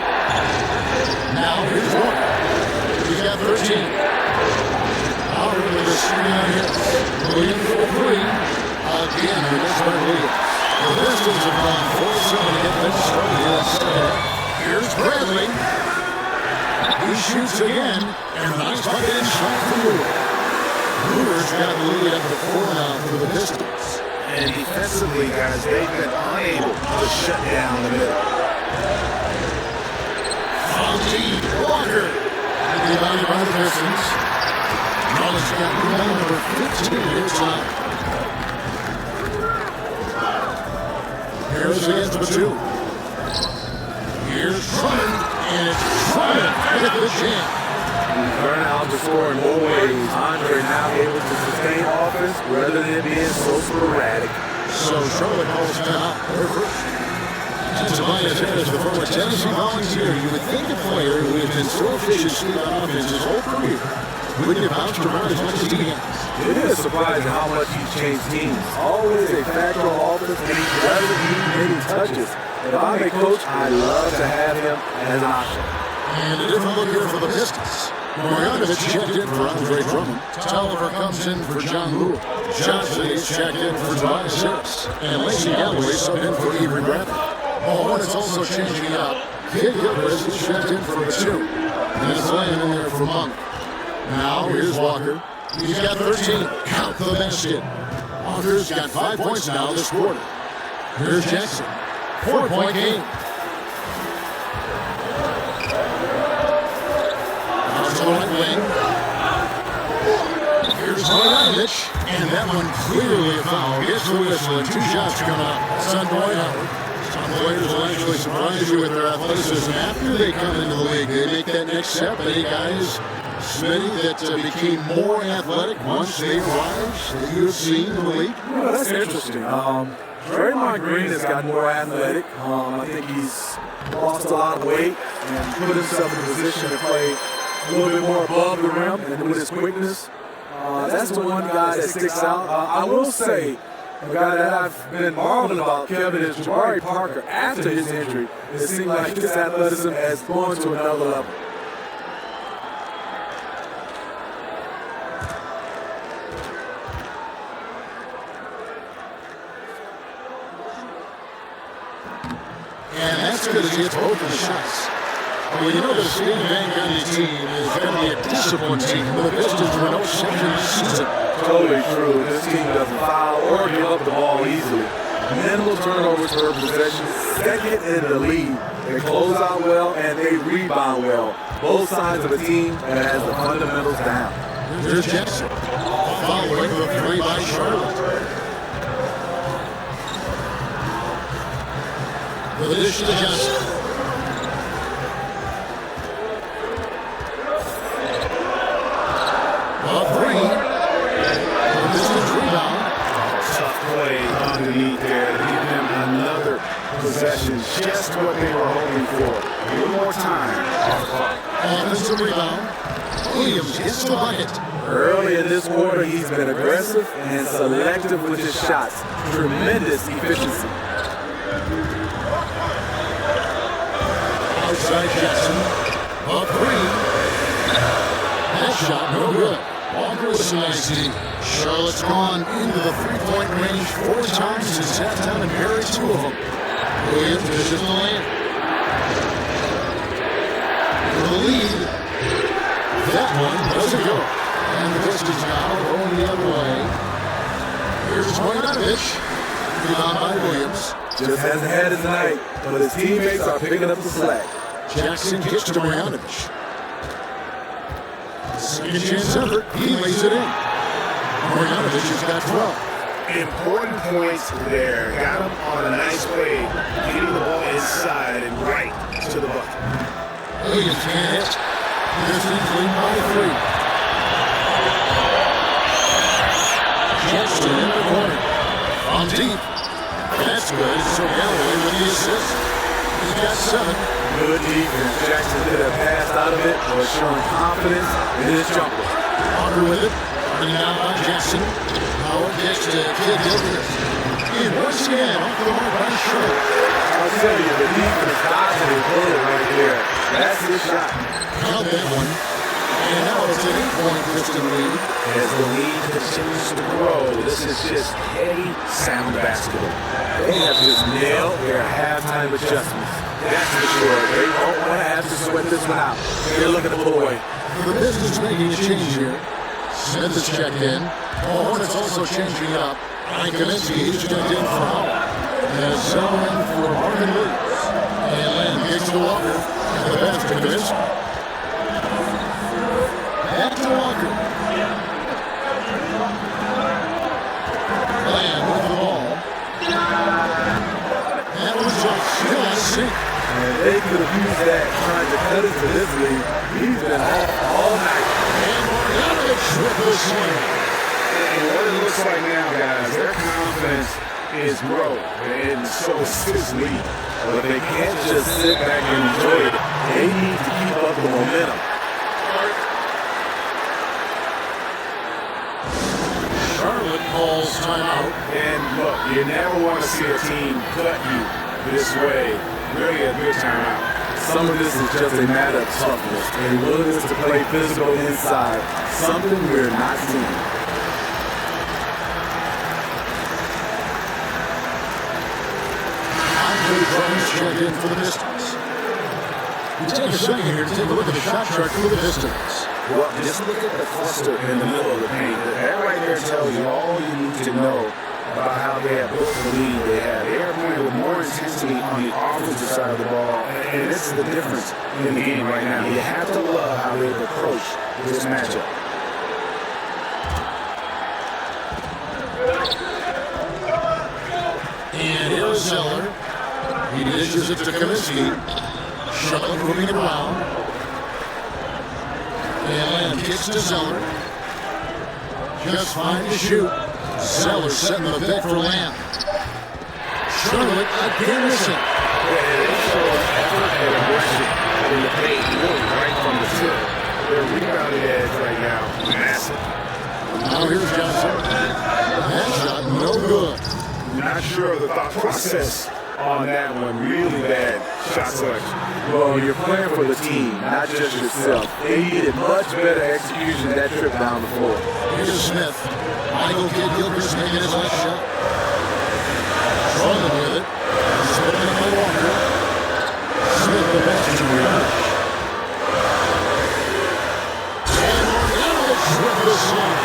Now here's Walker. He's got 13. Howard with a screen on hits. Williams for 3. Again, with this one Williams. The Pistons have gone 4-7 to get this started in the second half. Here's Bradley. He shoots again, and a nice bucket shot for Brewer. Brewer's got the lead up to 4 now for the Pistons. And defensively, guys, they've been unable to shut down the middle. From deep, Walker. Rebounded by the Pistons. Mullen's got rebound number 15 here tonight. Harris against the 2. Here's Drummond, and it's Drummond with the jam. Learn how to score in more ways. Andre now able to sustain offense rather than being so sporadic. So Charlotte calls timeout. They're first. Tobias Harris, the former Tennessee Volunteer. You would think a player who has been so efficient on offense his whole career wouldn't have bounced around as much as he has. It is surprising how much he's changed teams. Always a factor on offense, and he doesn't need many touches. If I'm a coach, I'd love to have him as an option. And a different look here for the Pistons. Marjanovic checked in for Andre Drummond. Tolliver comes in for John Lewis. Johnson is checked in for Tobias Harris. And Lacey Galloway subbed in for Avery Bradley. The Hornets also changing it up. Kid Gilchrist is checked in for a 2. And it's laying in there for Monk. Now here's Walker. He's got 13. Count the basket. Walker's got 5 points now this quarter. Here's Jackson. 4-point game. Right wing. Here's Marjanovic, and that one clearly a foul. Gets the whistle, and 2 shots coming up. Son Dwight Howard. Some players will actually surprise you with their athleticism after they come into the league. They make that next step. Any guys, Smitty, that became more athletic once they arrived that you have seen in the league? Yeah, that's interesting. Draymond Green has gotten more athletic. I think he's lost a lot of weight and put himself in a position to play a little bit more above the rim and with his quickness. That's the one guy that sticks out. I will say, a guy that I've been marveling about, Kevin, is Jabari Parker. After his injury, it seemed like his athleticism has gone to another level. And that's good as he hits both of the shots. Well, you know the Stan Van Gundy team is going to be a disciplined team. The Pistons were no exception this season. Totally true. This team doesn't foul or give up the ball easily. Minimal turnovers per possession. Second in the league. They close out well and they rebound well. Both sides of a team that has the fundamentals down. There's Jackson. Following the 3 by Charlotte. The dish to Johnson. play underneath there to give them another possession, just what they were hoping for. A little more time off the clock. Offensive rebound. Williams hits the bucket. Early in this quarter, he's been aggressive and selective with his shots. Tremendous efficiency. Outside Jackson. A three. That shot no good. Walker with some nice D. Charlotte's gone into the three-point range 4 times since halftime and buried 2 of them. Williams dishes the lane. For the lead. That one doesn't go. And the Pistons now going the other way. Here's Marjanovic. Rebound by Williams. Just hasn't had his night, but his teammates are picking up the slack. Jackson kicks to Marjanovic. Second chance effort. He lays it in. Marjanovic has got 12. Important points there. Got him on a nice play, getting the ball inside and right to the bucket. Williams can't hit. Pistons lead by 3. Jackson in the corner. From deep. That's good. So Galloway with the assist. He's got 7. Good defense. Jackson could have passed out of it, but showing confidence in his jumper. Walker with it. Running out by Jackson. Howard gets to Kid Gilchrist. And once again, off the mark by Charlotte. I'll tell you, the defense dodging his bullet right there. That's his shot. Count that one. And now it's an 8-point Piston lead. As the lead continues to grow, this is just heady, sound basketball. They have just nailed their halftime adjustments. That's for sure. They don't want to have to sweat this one out. They're looking to pull away. The Pistons making a change here. Smith is checked in. The Hornets also changing up. Ryan Kaminsky is checked in for Howard. And Zeller in for Marvin Williams. And Lamb kicks to Walker. And the pass to Kaminsky. Back to Walker. Lamb with the ball. That was just still on sync. And they could have used that trying to cut into this lead. He's been off all night. And Marjanovic with the swing. And what it looks like now, guys, their confidence is growing, and so is this lead. But they can't just sit back and enjoy it. They need to keep up the momentum. Charlotte calls timeout. And look, you never want to see a team cut you this way. Really a good timeout. Some of this is just a matter of toughness and willingness to play physical inside, something we're not seeing. Andre Drummond's checked in for the Pistons. We take a second here to take a look at the shot chart for the Pistons. Well, just look at the cluster in the middle of the paint. That right there tells you all you need to know about how they have built the lead they have. They are playing with more intensity on the offensive side of the ball, and it's the difference in the game right now. You have to love how they've approached this matchup. And here's Zeller. He dishes it to Kaminsky. Charlotte moving it around. And Lamb kicks to Zeller. Just fine to shoot. Zeller setting the bet for Lamb. Charlotte again missing. They show effort and aggression in the paint, really right from the tip. Their rebounding edge right now, massive. Now here's Johnson. That shot no good. Not sure of the thought process on that one. Really bad shot selection. Well, you're playing for the team, not just yourself. They needed much better execution that trip down the floor. Here's Smith. Michael Kidd Gilchrist making his last shot. Drummond with it. Smith in by Walker. Smith the pass to Marjanovic. And Marjanovic with the slide.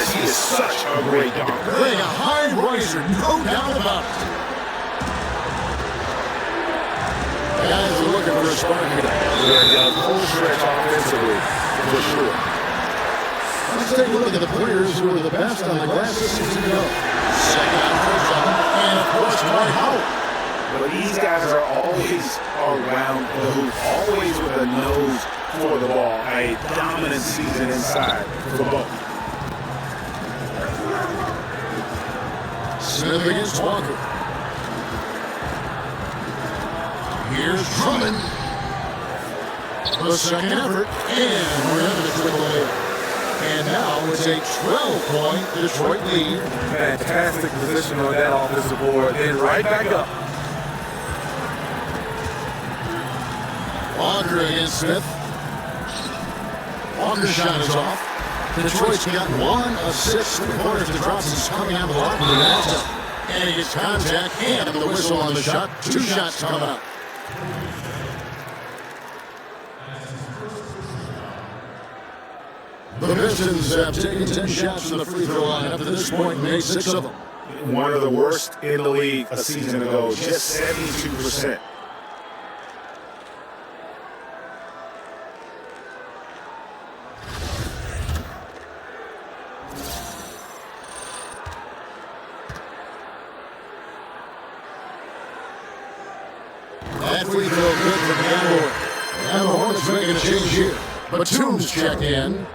He is such a great dunker. Greg, a high riser, no doubt about it. The guys are looking for a spark here. Yeah, full stretch offensively, for sure. Let's take a look at the players who are the best on the glass this season ago. Second out for Drummond, and of course, Dwight Howard. But these guys are always around the hoop, always with a nose for the ball. A dominant season inside for both. Smith against Walker. Here's Drummond. The second effort, and we're into the triple layup. And now it's a 12-point Detroit lead. Fantastic position on that offensive board. Then right back up. Walker against Smith. Walker's shot is off. Detroit's got 1 of 6 three-pointers to drop since coming out of the locker room. And he gets contact and the whistle on the shot. 2 shots coming up. The Pistons have taken 10 shots from the free throw line up to this point and made 6 of them. One of the worst in the league a season ago, just 72%. That free throw good from the Gamble. And the Hornets making a change here. But Toombs checked in.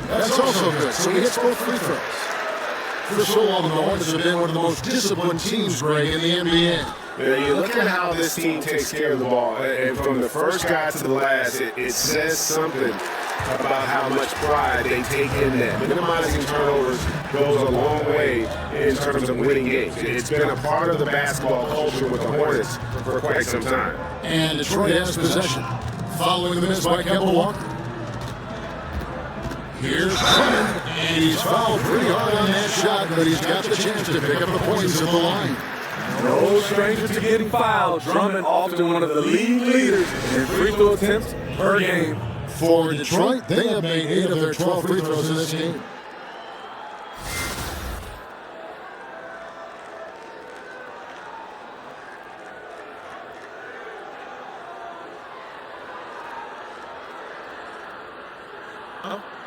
That's also good. So he hits both free throws. For so long, the Hornets have been one of the most disciplined teams, Greg, in the NBA. Yeah, you look at how this team takes care of the ball, and from the first guy to the last, it says something about how much pride they take in that. Minimizing turnovers goes a long way in terms of winning games. It's been a part of the basketball culture with the Hornets for quite some time. And Detroit has possession, following the miss by Kemba Walker. Here's Drummond, and he's fouled pretty hard on that shot, but he's got the chance to pick up the points at the line. No stranger to getting fouled. Drummond often one of the leading leaders in free throw attempts per game. For Detroit, they have made 8 of their 12 free throws in this game.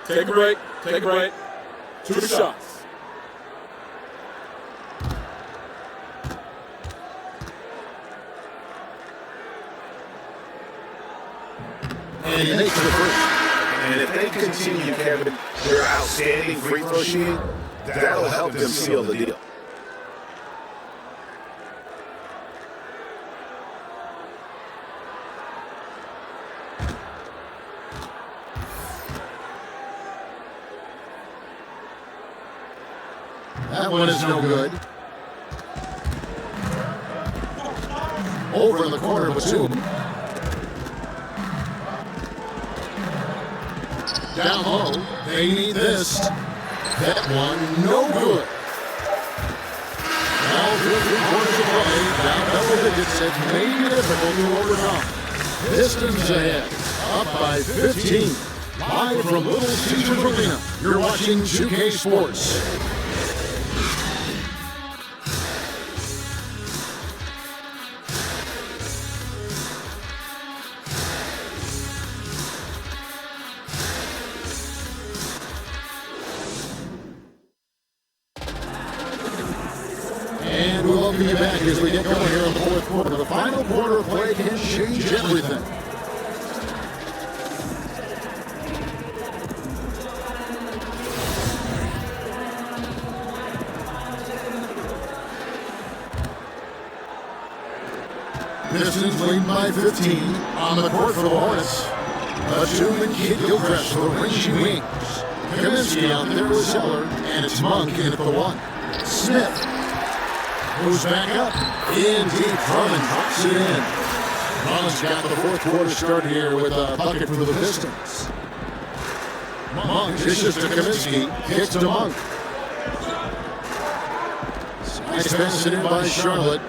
Take a break. Take a break. 2 shots. And he makes the first. And if they continue, Kevin, their outstanding free throw shooting, that'll help them seal the deal. That one is no good. Over in the corner with Batum. Down low. They need this. That one, no good. Now 3 quarters of play. Down double digits. It may be difficult to overcome. Pistons ahead. Up by 15. Live from Little Caesars Arena. You're watching 2K Sports. And we'll welcome you back as we get going here in the fourth quarter. The final quarter of play can change everything. Pistons lead by 15 on the court for the Hornets. Batum and Kid Gilchrist, the rangy wings. Kaminsky out there with Zeller, and it's Monk in at the 1. Smith moves back up. In deep, Drummond drops it in. Drummond's got the fourth quarter started here with a bucket for the Pistons. Monk dishes to Kaminsky, kicks to Monk. Nice pass in by Charlotte.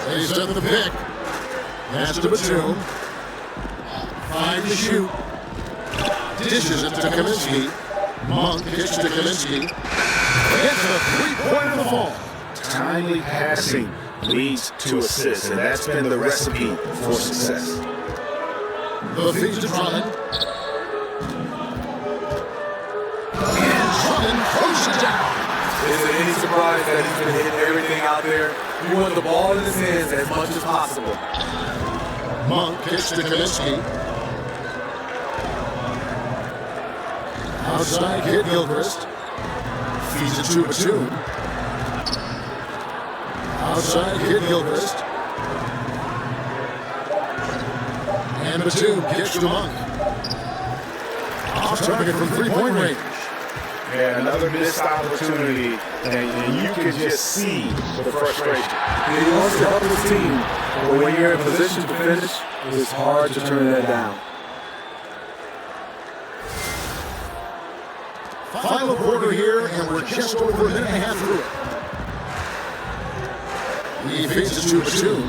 They set the pick. Pass to Batum. 5 to shoot. Dishes it to Kaminsky. Monk kicks to Kaminsky. Gets a 3-pointer to fall. Timely passing leads to assists, and that's been the recipe for success. The feed to Drummond. throws it down. Is it any surprise that he's been hitting everything out there? He wants the ball in his hands as much as possible. Monk kicks to Kaminsky. Outside Kid Gilchrist. Feeds it to Batum. Outside Kid Gilchrist. And Batum kicks to Monk. Off target from three-point range. Yeah, another missed opportunity, and you can just see the frustration. He wants to help his team, but when you're in position to finish, it's hard to turn that down. Final quarter here, and we're just over a minute and a half through it. He feeds it to Batum.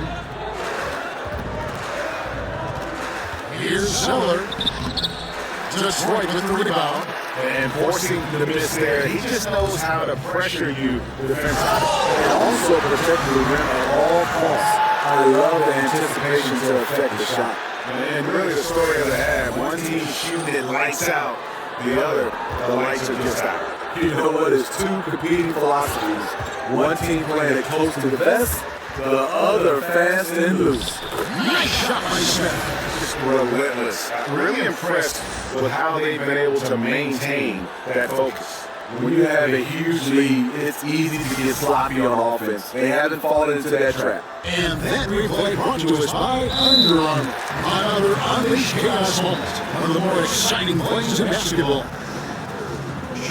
Here's Zeller. Detroit with the rebound. And forcing the miss there, he just knows how to pressure you defensively. And also protect the rim at all costs. I love the anticipation to affect the shot. And really the story of the half, one team shooting it lights out, the other, the lights are just out. You know what? It's two competing philosophies. One team playing it close to the vest, the other fast and loose. Nice shot by Smith. Just relentless. Really impressed with how they've been able to maintain that focus. When you have a huge lead, it's easy to get sloppy on offense. They haven't fallen into that trap. And that replay brought to us by Under Armour. Another unleashed chaos moment. One of the more exciting plays in basketball.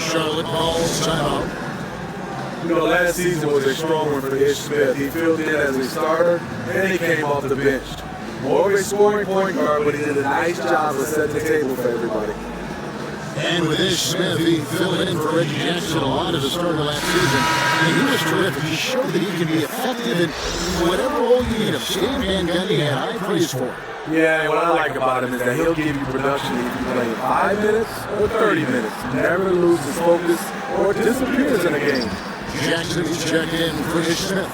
Charlotte calls timeout. You know, last season was a strong one for Ish Smith. He filled in as a starter, and he came off the bench. More of a scoring point guard, but he did a nice job of setting the table for everybody. And with Ish Smith, he filled in for Reggie Jackson a lot as a starter last season. And he was terrific. He showed that he can be effective in whatever role you need him. Steve Van Gundy had high praise for him. Yeah, and what I like about him is that he'll give you production if you play 5 minutes or 30 minutes. Never loses focus or disappears in a game. Jackson, he's checked in for Ish Smith.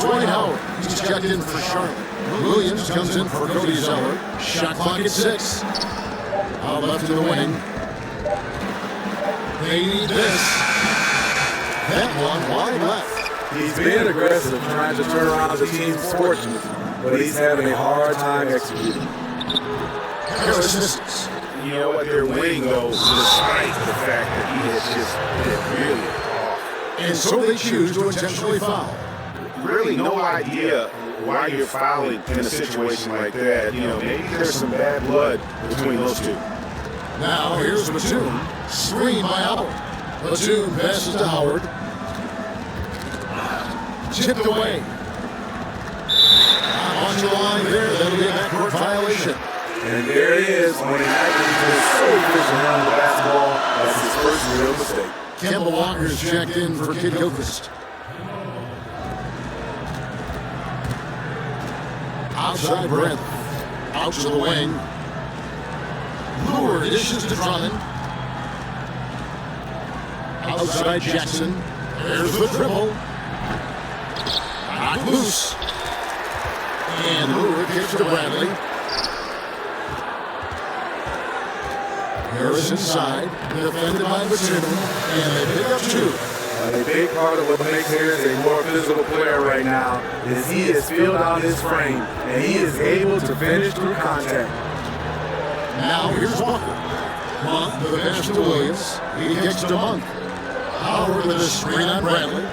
Dwight Howard, he's checked in for Charlotte. Williams comes in for Cody Zeller. Shot clock at 6. Out left to the wing. They need this. That one wide left. He's being aggressive, trying to turn around the team's fortunes, but he's having a hard time executing. Harris misses. You know what, their wing goes despite the fact that he has just been really off. And so they choose to intentionally foul. Really no idea why you're fouling in a situation like that. You know, maybe there's some bad blood between those two. Now here's Batum. Screen by Howard. Batum passes to Howard. Tipped away. On the line there, that'll be a backcourt violation. And there he is when he actually was so efficient around the basketball. That's his first real mistake. Kemba Walker's checked in for Kid Gilchrist. Outside Brent. Out to the wing. Lure dishes to Drummond. Outside Jackson. There's the dribble. Knocked loose. And Lure kicks to Bradley. Harris inside. Defended by Batum. And they pick up 2. A big part of what makes Harris a more physical player right now is he has filled out his frame, and he is able to finish through contact. Now here's Walker. Monk with a pass to Williams. He kicks to Monk. Howard with a screen on Bradley.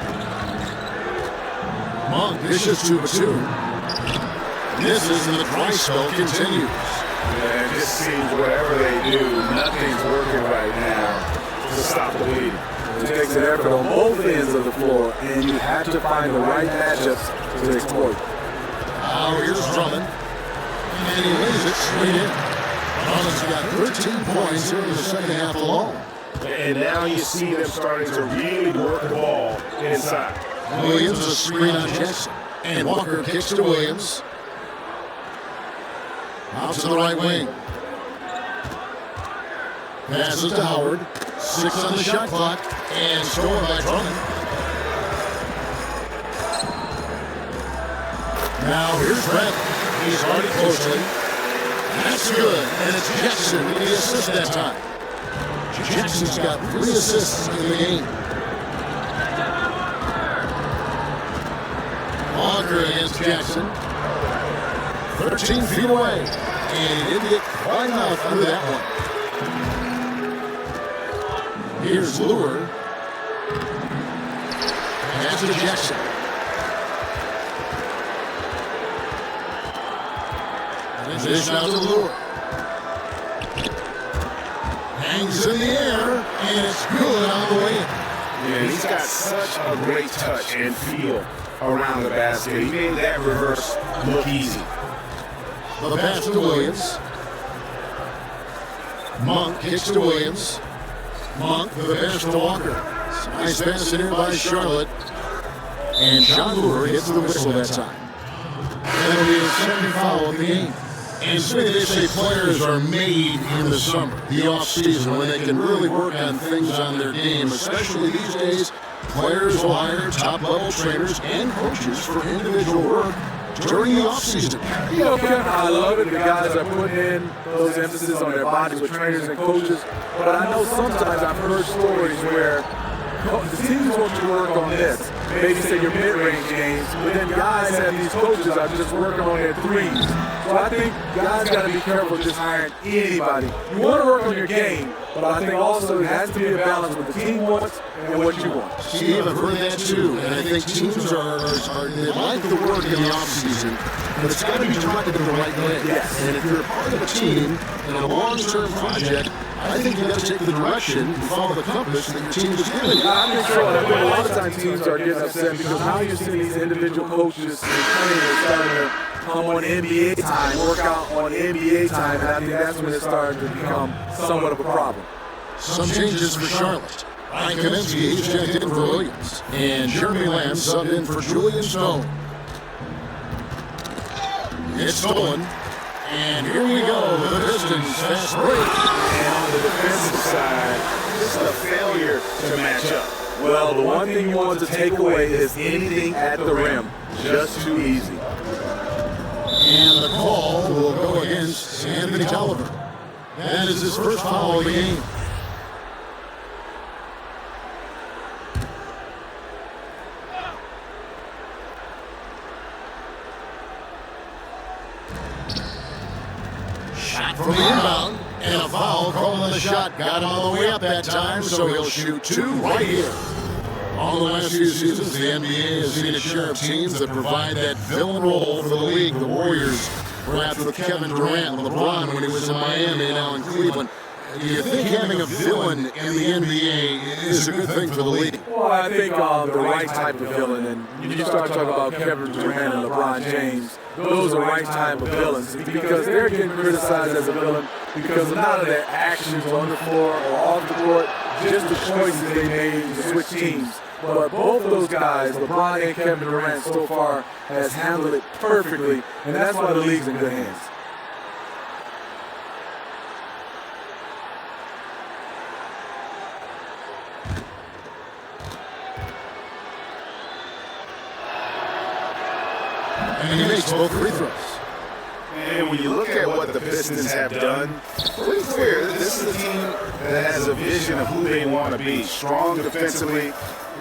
Monk dishes to Batum. Misses and the dry spell continues. And it just seems whatever they do, nothing's working right now to stop the lead. It takes an effort on both ends of the floor, and you have to find the right matchups to exploit. Now here's Drummond. And he lays it straight in. Drummond's got 13 points here in the second half alone. And now you see them starting to really work the ball inside. Williams a screen on Jackson. And Walker kicks to Williams. Out to the right wing. Passes to Howard. 6 on the shot clock. And stolen by Drummond. Now here's Brett. He's already closely. That's good. And it's Jackson with the assist that time. Jackson's got 3 assists in the game. Walker against Jackson. 13 feet away. And he didn't get quite enough under that one. Here's Lure. Pass to Jackson. Dish out to Lure. Hangs in the air, and it's good on the way in. Yeah, he's got such a great touch and feel around the basket. He made that reverse look easy. The pass to Williams. Monk kicks to Williams. Monk with the pass to Walker. Nice pass in here by Charlotte. And John Lure hits the whistle that time. That'll be his second foul of the game. And so they say players are made in the summer, the off-season, when they can really work on things on their game. Especially these days, players will hire top-level trainers and coaches for individual work during the off-season. You know, Kevin, I love it. The guys are putting in those emphasis on their bodies with trainers and coaches. But I know sometimes I've heard stories where the teams want you to work on this. Maybe say your mid-range games, but then guys have these coaches are just working on their threes. So I think guys got to be careful just hiring anybody. You want to work on your game, but I think also it has to be a balance with the team wants and what you want. Steve, I've heard that too, and I think teams they like the work in the offseason, but it's got to be directed in the right way. Yes. And if you're a part of a team in a long-term project, I think you got to take the direction and follow the compass that your team is giving you. I think so, and I think a lot of times teams are getting upset because now you're seeing these individual coaches and trainers starting to come on NBA time, work out on NBA time, and I think that's when it's starting to become somewhat of a problem. Some changes for Charlotte. Ryan Kaminsky, he's checked in for Williams. And Jeremy Lamb subbed in for Julian Stone. It's stolen. And here we go with the Pistons fast break. And on the defensive side, just a failure to match up. Well, the one thing you want to take away is anything at the rim. Just too easy. And the call will go against Anthony Tolliver. That is his first foul of the game. Shot from the inbound, and a foul called on the shot. Got him all the way up that time, so he'll shoot 2 right here. All the last few seasons, the NBA has seen a share of teams that provide that villain role for the league. The Warriors, perhaps with Kevin Durant and LeBron when he was in Miami and now in Cleveland. Do you think having a villain in the NBA is a good thing for the league? Well, I think the right type of villain, and you start talking about Kevin Durant and LeBron James, those are the right type of villains because they're getting criticized as a villain because of not of their actions on the floor or off the court, just the choices they made to switch teams. But both of those guys, LeBron and Kevin Durant, so far has handled it perfectly, and that's why the league's in good hands. And he makes both free throws. And when you look at what the Pistons have done, pretty clear this is a team that has a vision of who they want to be. Strong defensively,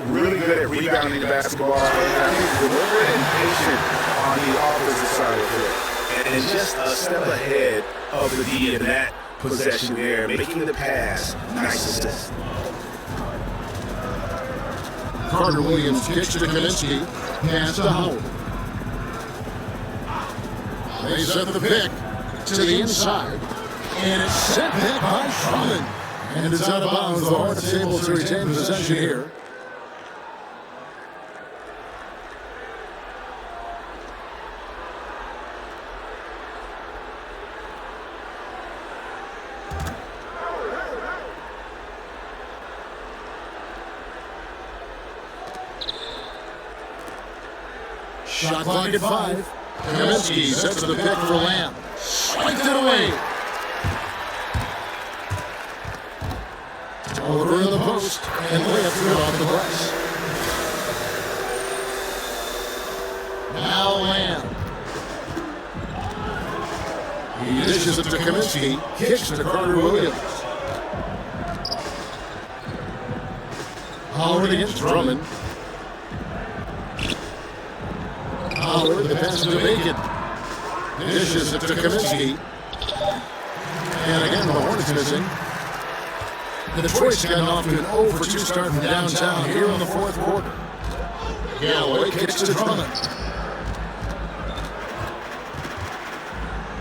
really good at rebounding the basketball, and I think deliberate and patient on the offensive side of it. And just a step ahead of the D in that possession there, making the pass. Nice assist. Carter Williams kicks to Kaminsky, pass to Howard. They set the pick to the inside, and it's sent back by Drummond. And it's out of bounds. The Hornets able to retain possession here. Shot clock at 5. Kaminsky sets the pick for Lamb. Swiped it away. Over in the post and layup through off the glass. Now Lamb. He dishes it to Kaminsky. Kicks to Carter Williams. Howard against Drummond. Howard, the pass to Bacon. Dishes it to Kaminsky. And again, the Hornets missing. Detroit's gotten off to an 0-for-2 start from downtown here in the fourth quarter. Galloway kicks to Drummond.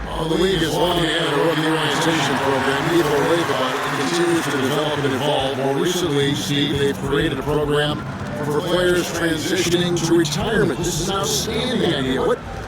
Well, the league has long had a rookie orientation program. People rave about it and continues to develop and evolve. More recently, Steve, they've created a program for players transitioning to retirement. This is an outstanding idea.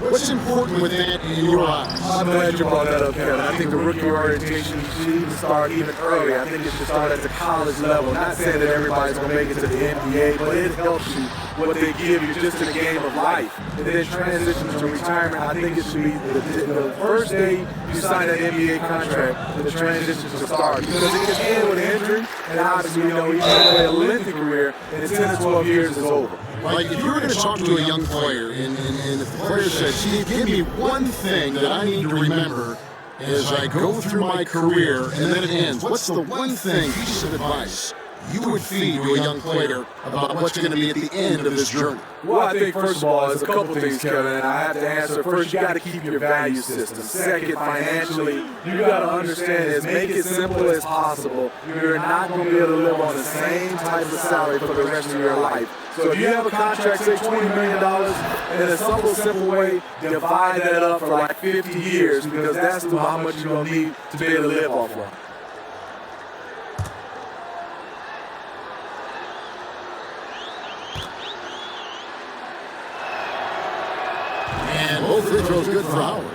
What's important with that in your eyes? I'm glad you brought that up, Kevin. I think the rookie orientation should start even earlier. I think it should start at the college level. Not saying that everybody's going to make it to the NBA, but it helps you what they give you just in the game of life. And then transitions to retirement, I think it should be the first day you sign an NBA contract, the transition should start. Because it can end with an injury, and obviously, you know, you can play a lengthy career, and in 10 to 12 years is over. Like, if you were going to talk to a young player, and if the player said, Steve, give me one thing that I need to remember as I go through my career, and then it ends, what's the one piece of advice you would feed to a young player about what's going to be at the end of this journey? Well, I think first of all, there's a couple things, Kevin, and I have to answer. First, you got to keep your value system. Second, financially, you got to understand is make it simple as possible. You're not going to be able to live on the same type of salary for the rest of your life. So if you have a contract, say $20 million, in a simple way, divide that up for like 50 years because that's how much you're going to need to be able to live off of. And both free throws good for Howard.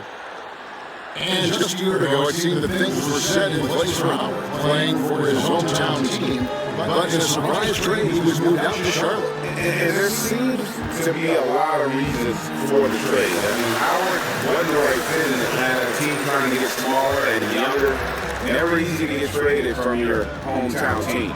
And just a year ago, it seemed that things were set in place for Howard, playing for his hometown team. But in a surprise trade, he was moved out to Charlotte. And there seems to be a lot of reasons for the trade. I mean, Howard wasn't the right fit in Atlanta. A team trying to get smaller and younger. Never easy to get traded from your hometown team.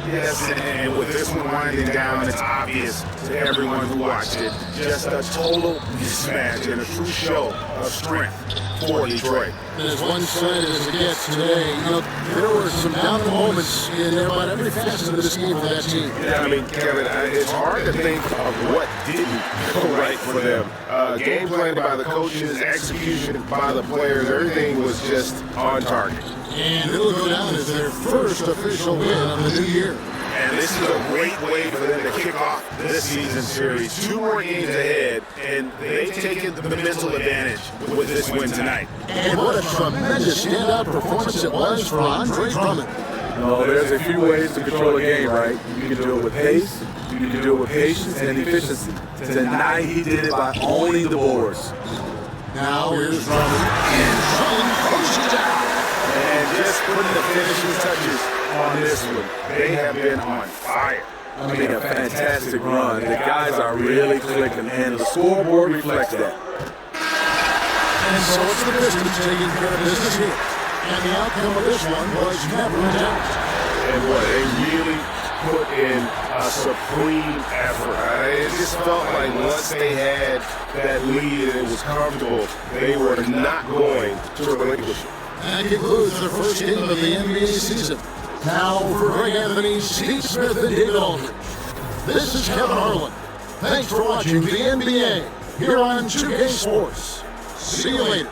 Yes, and with this one winding down, it's obvious to everyone who watched it. Just a total mismatch and a true show of strength for Detroit. And as one-sided as it gets today, you know, there were some down moments in about every facet of this game for that team. Yeah, I mean, Kevin, it's hard to think of what didn't go right for them. Game plan by the coaches, execution by the players, everything was just on target. And it'll go down as their first official win of the new year. And this is a great way for them to kick off this season series. 2 more games ahead, and they've taken the mental advantage with this win tonight. And what a tremendous standout performance it was for Andre Drummond. No, there's a few ways to control a game, right? You can do it with pace, you can do it with patience and efficiency. Tonight he did it by owning the boards. Now here's Drummond, and Drummond pushes down. And just putting the finishing touches on this one. They have been on fire. I mean, a fantastic run. The guys are really clicking, and the scoreboard reflects that. And so it's the Pistons taking care of business here. And the outcome of this one was never in doubt. And what, they really put in a supreme effort. It just felt like once they had that lead and it was comfortable, they were not going to relinquish it. That concludes the first game of the NBA season. Now for Greg Anthony, Steve Smith, and David Aldridge. This is Kevin Harlan. Thanks for watching the NBA here on 2K Sports. See you later.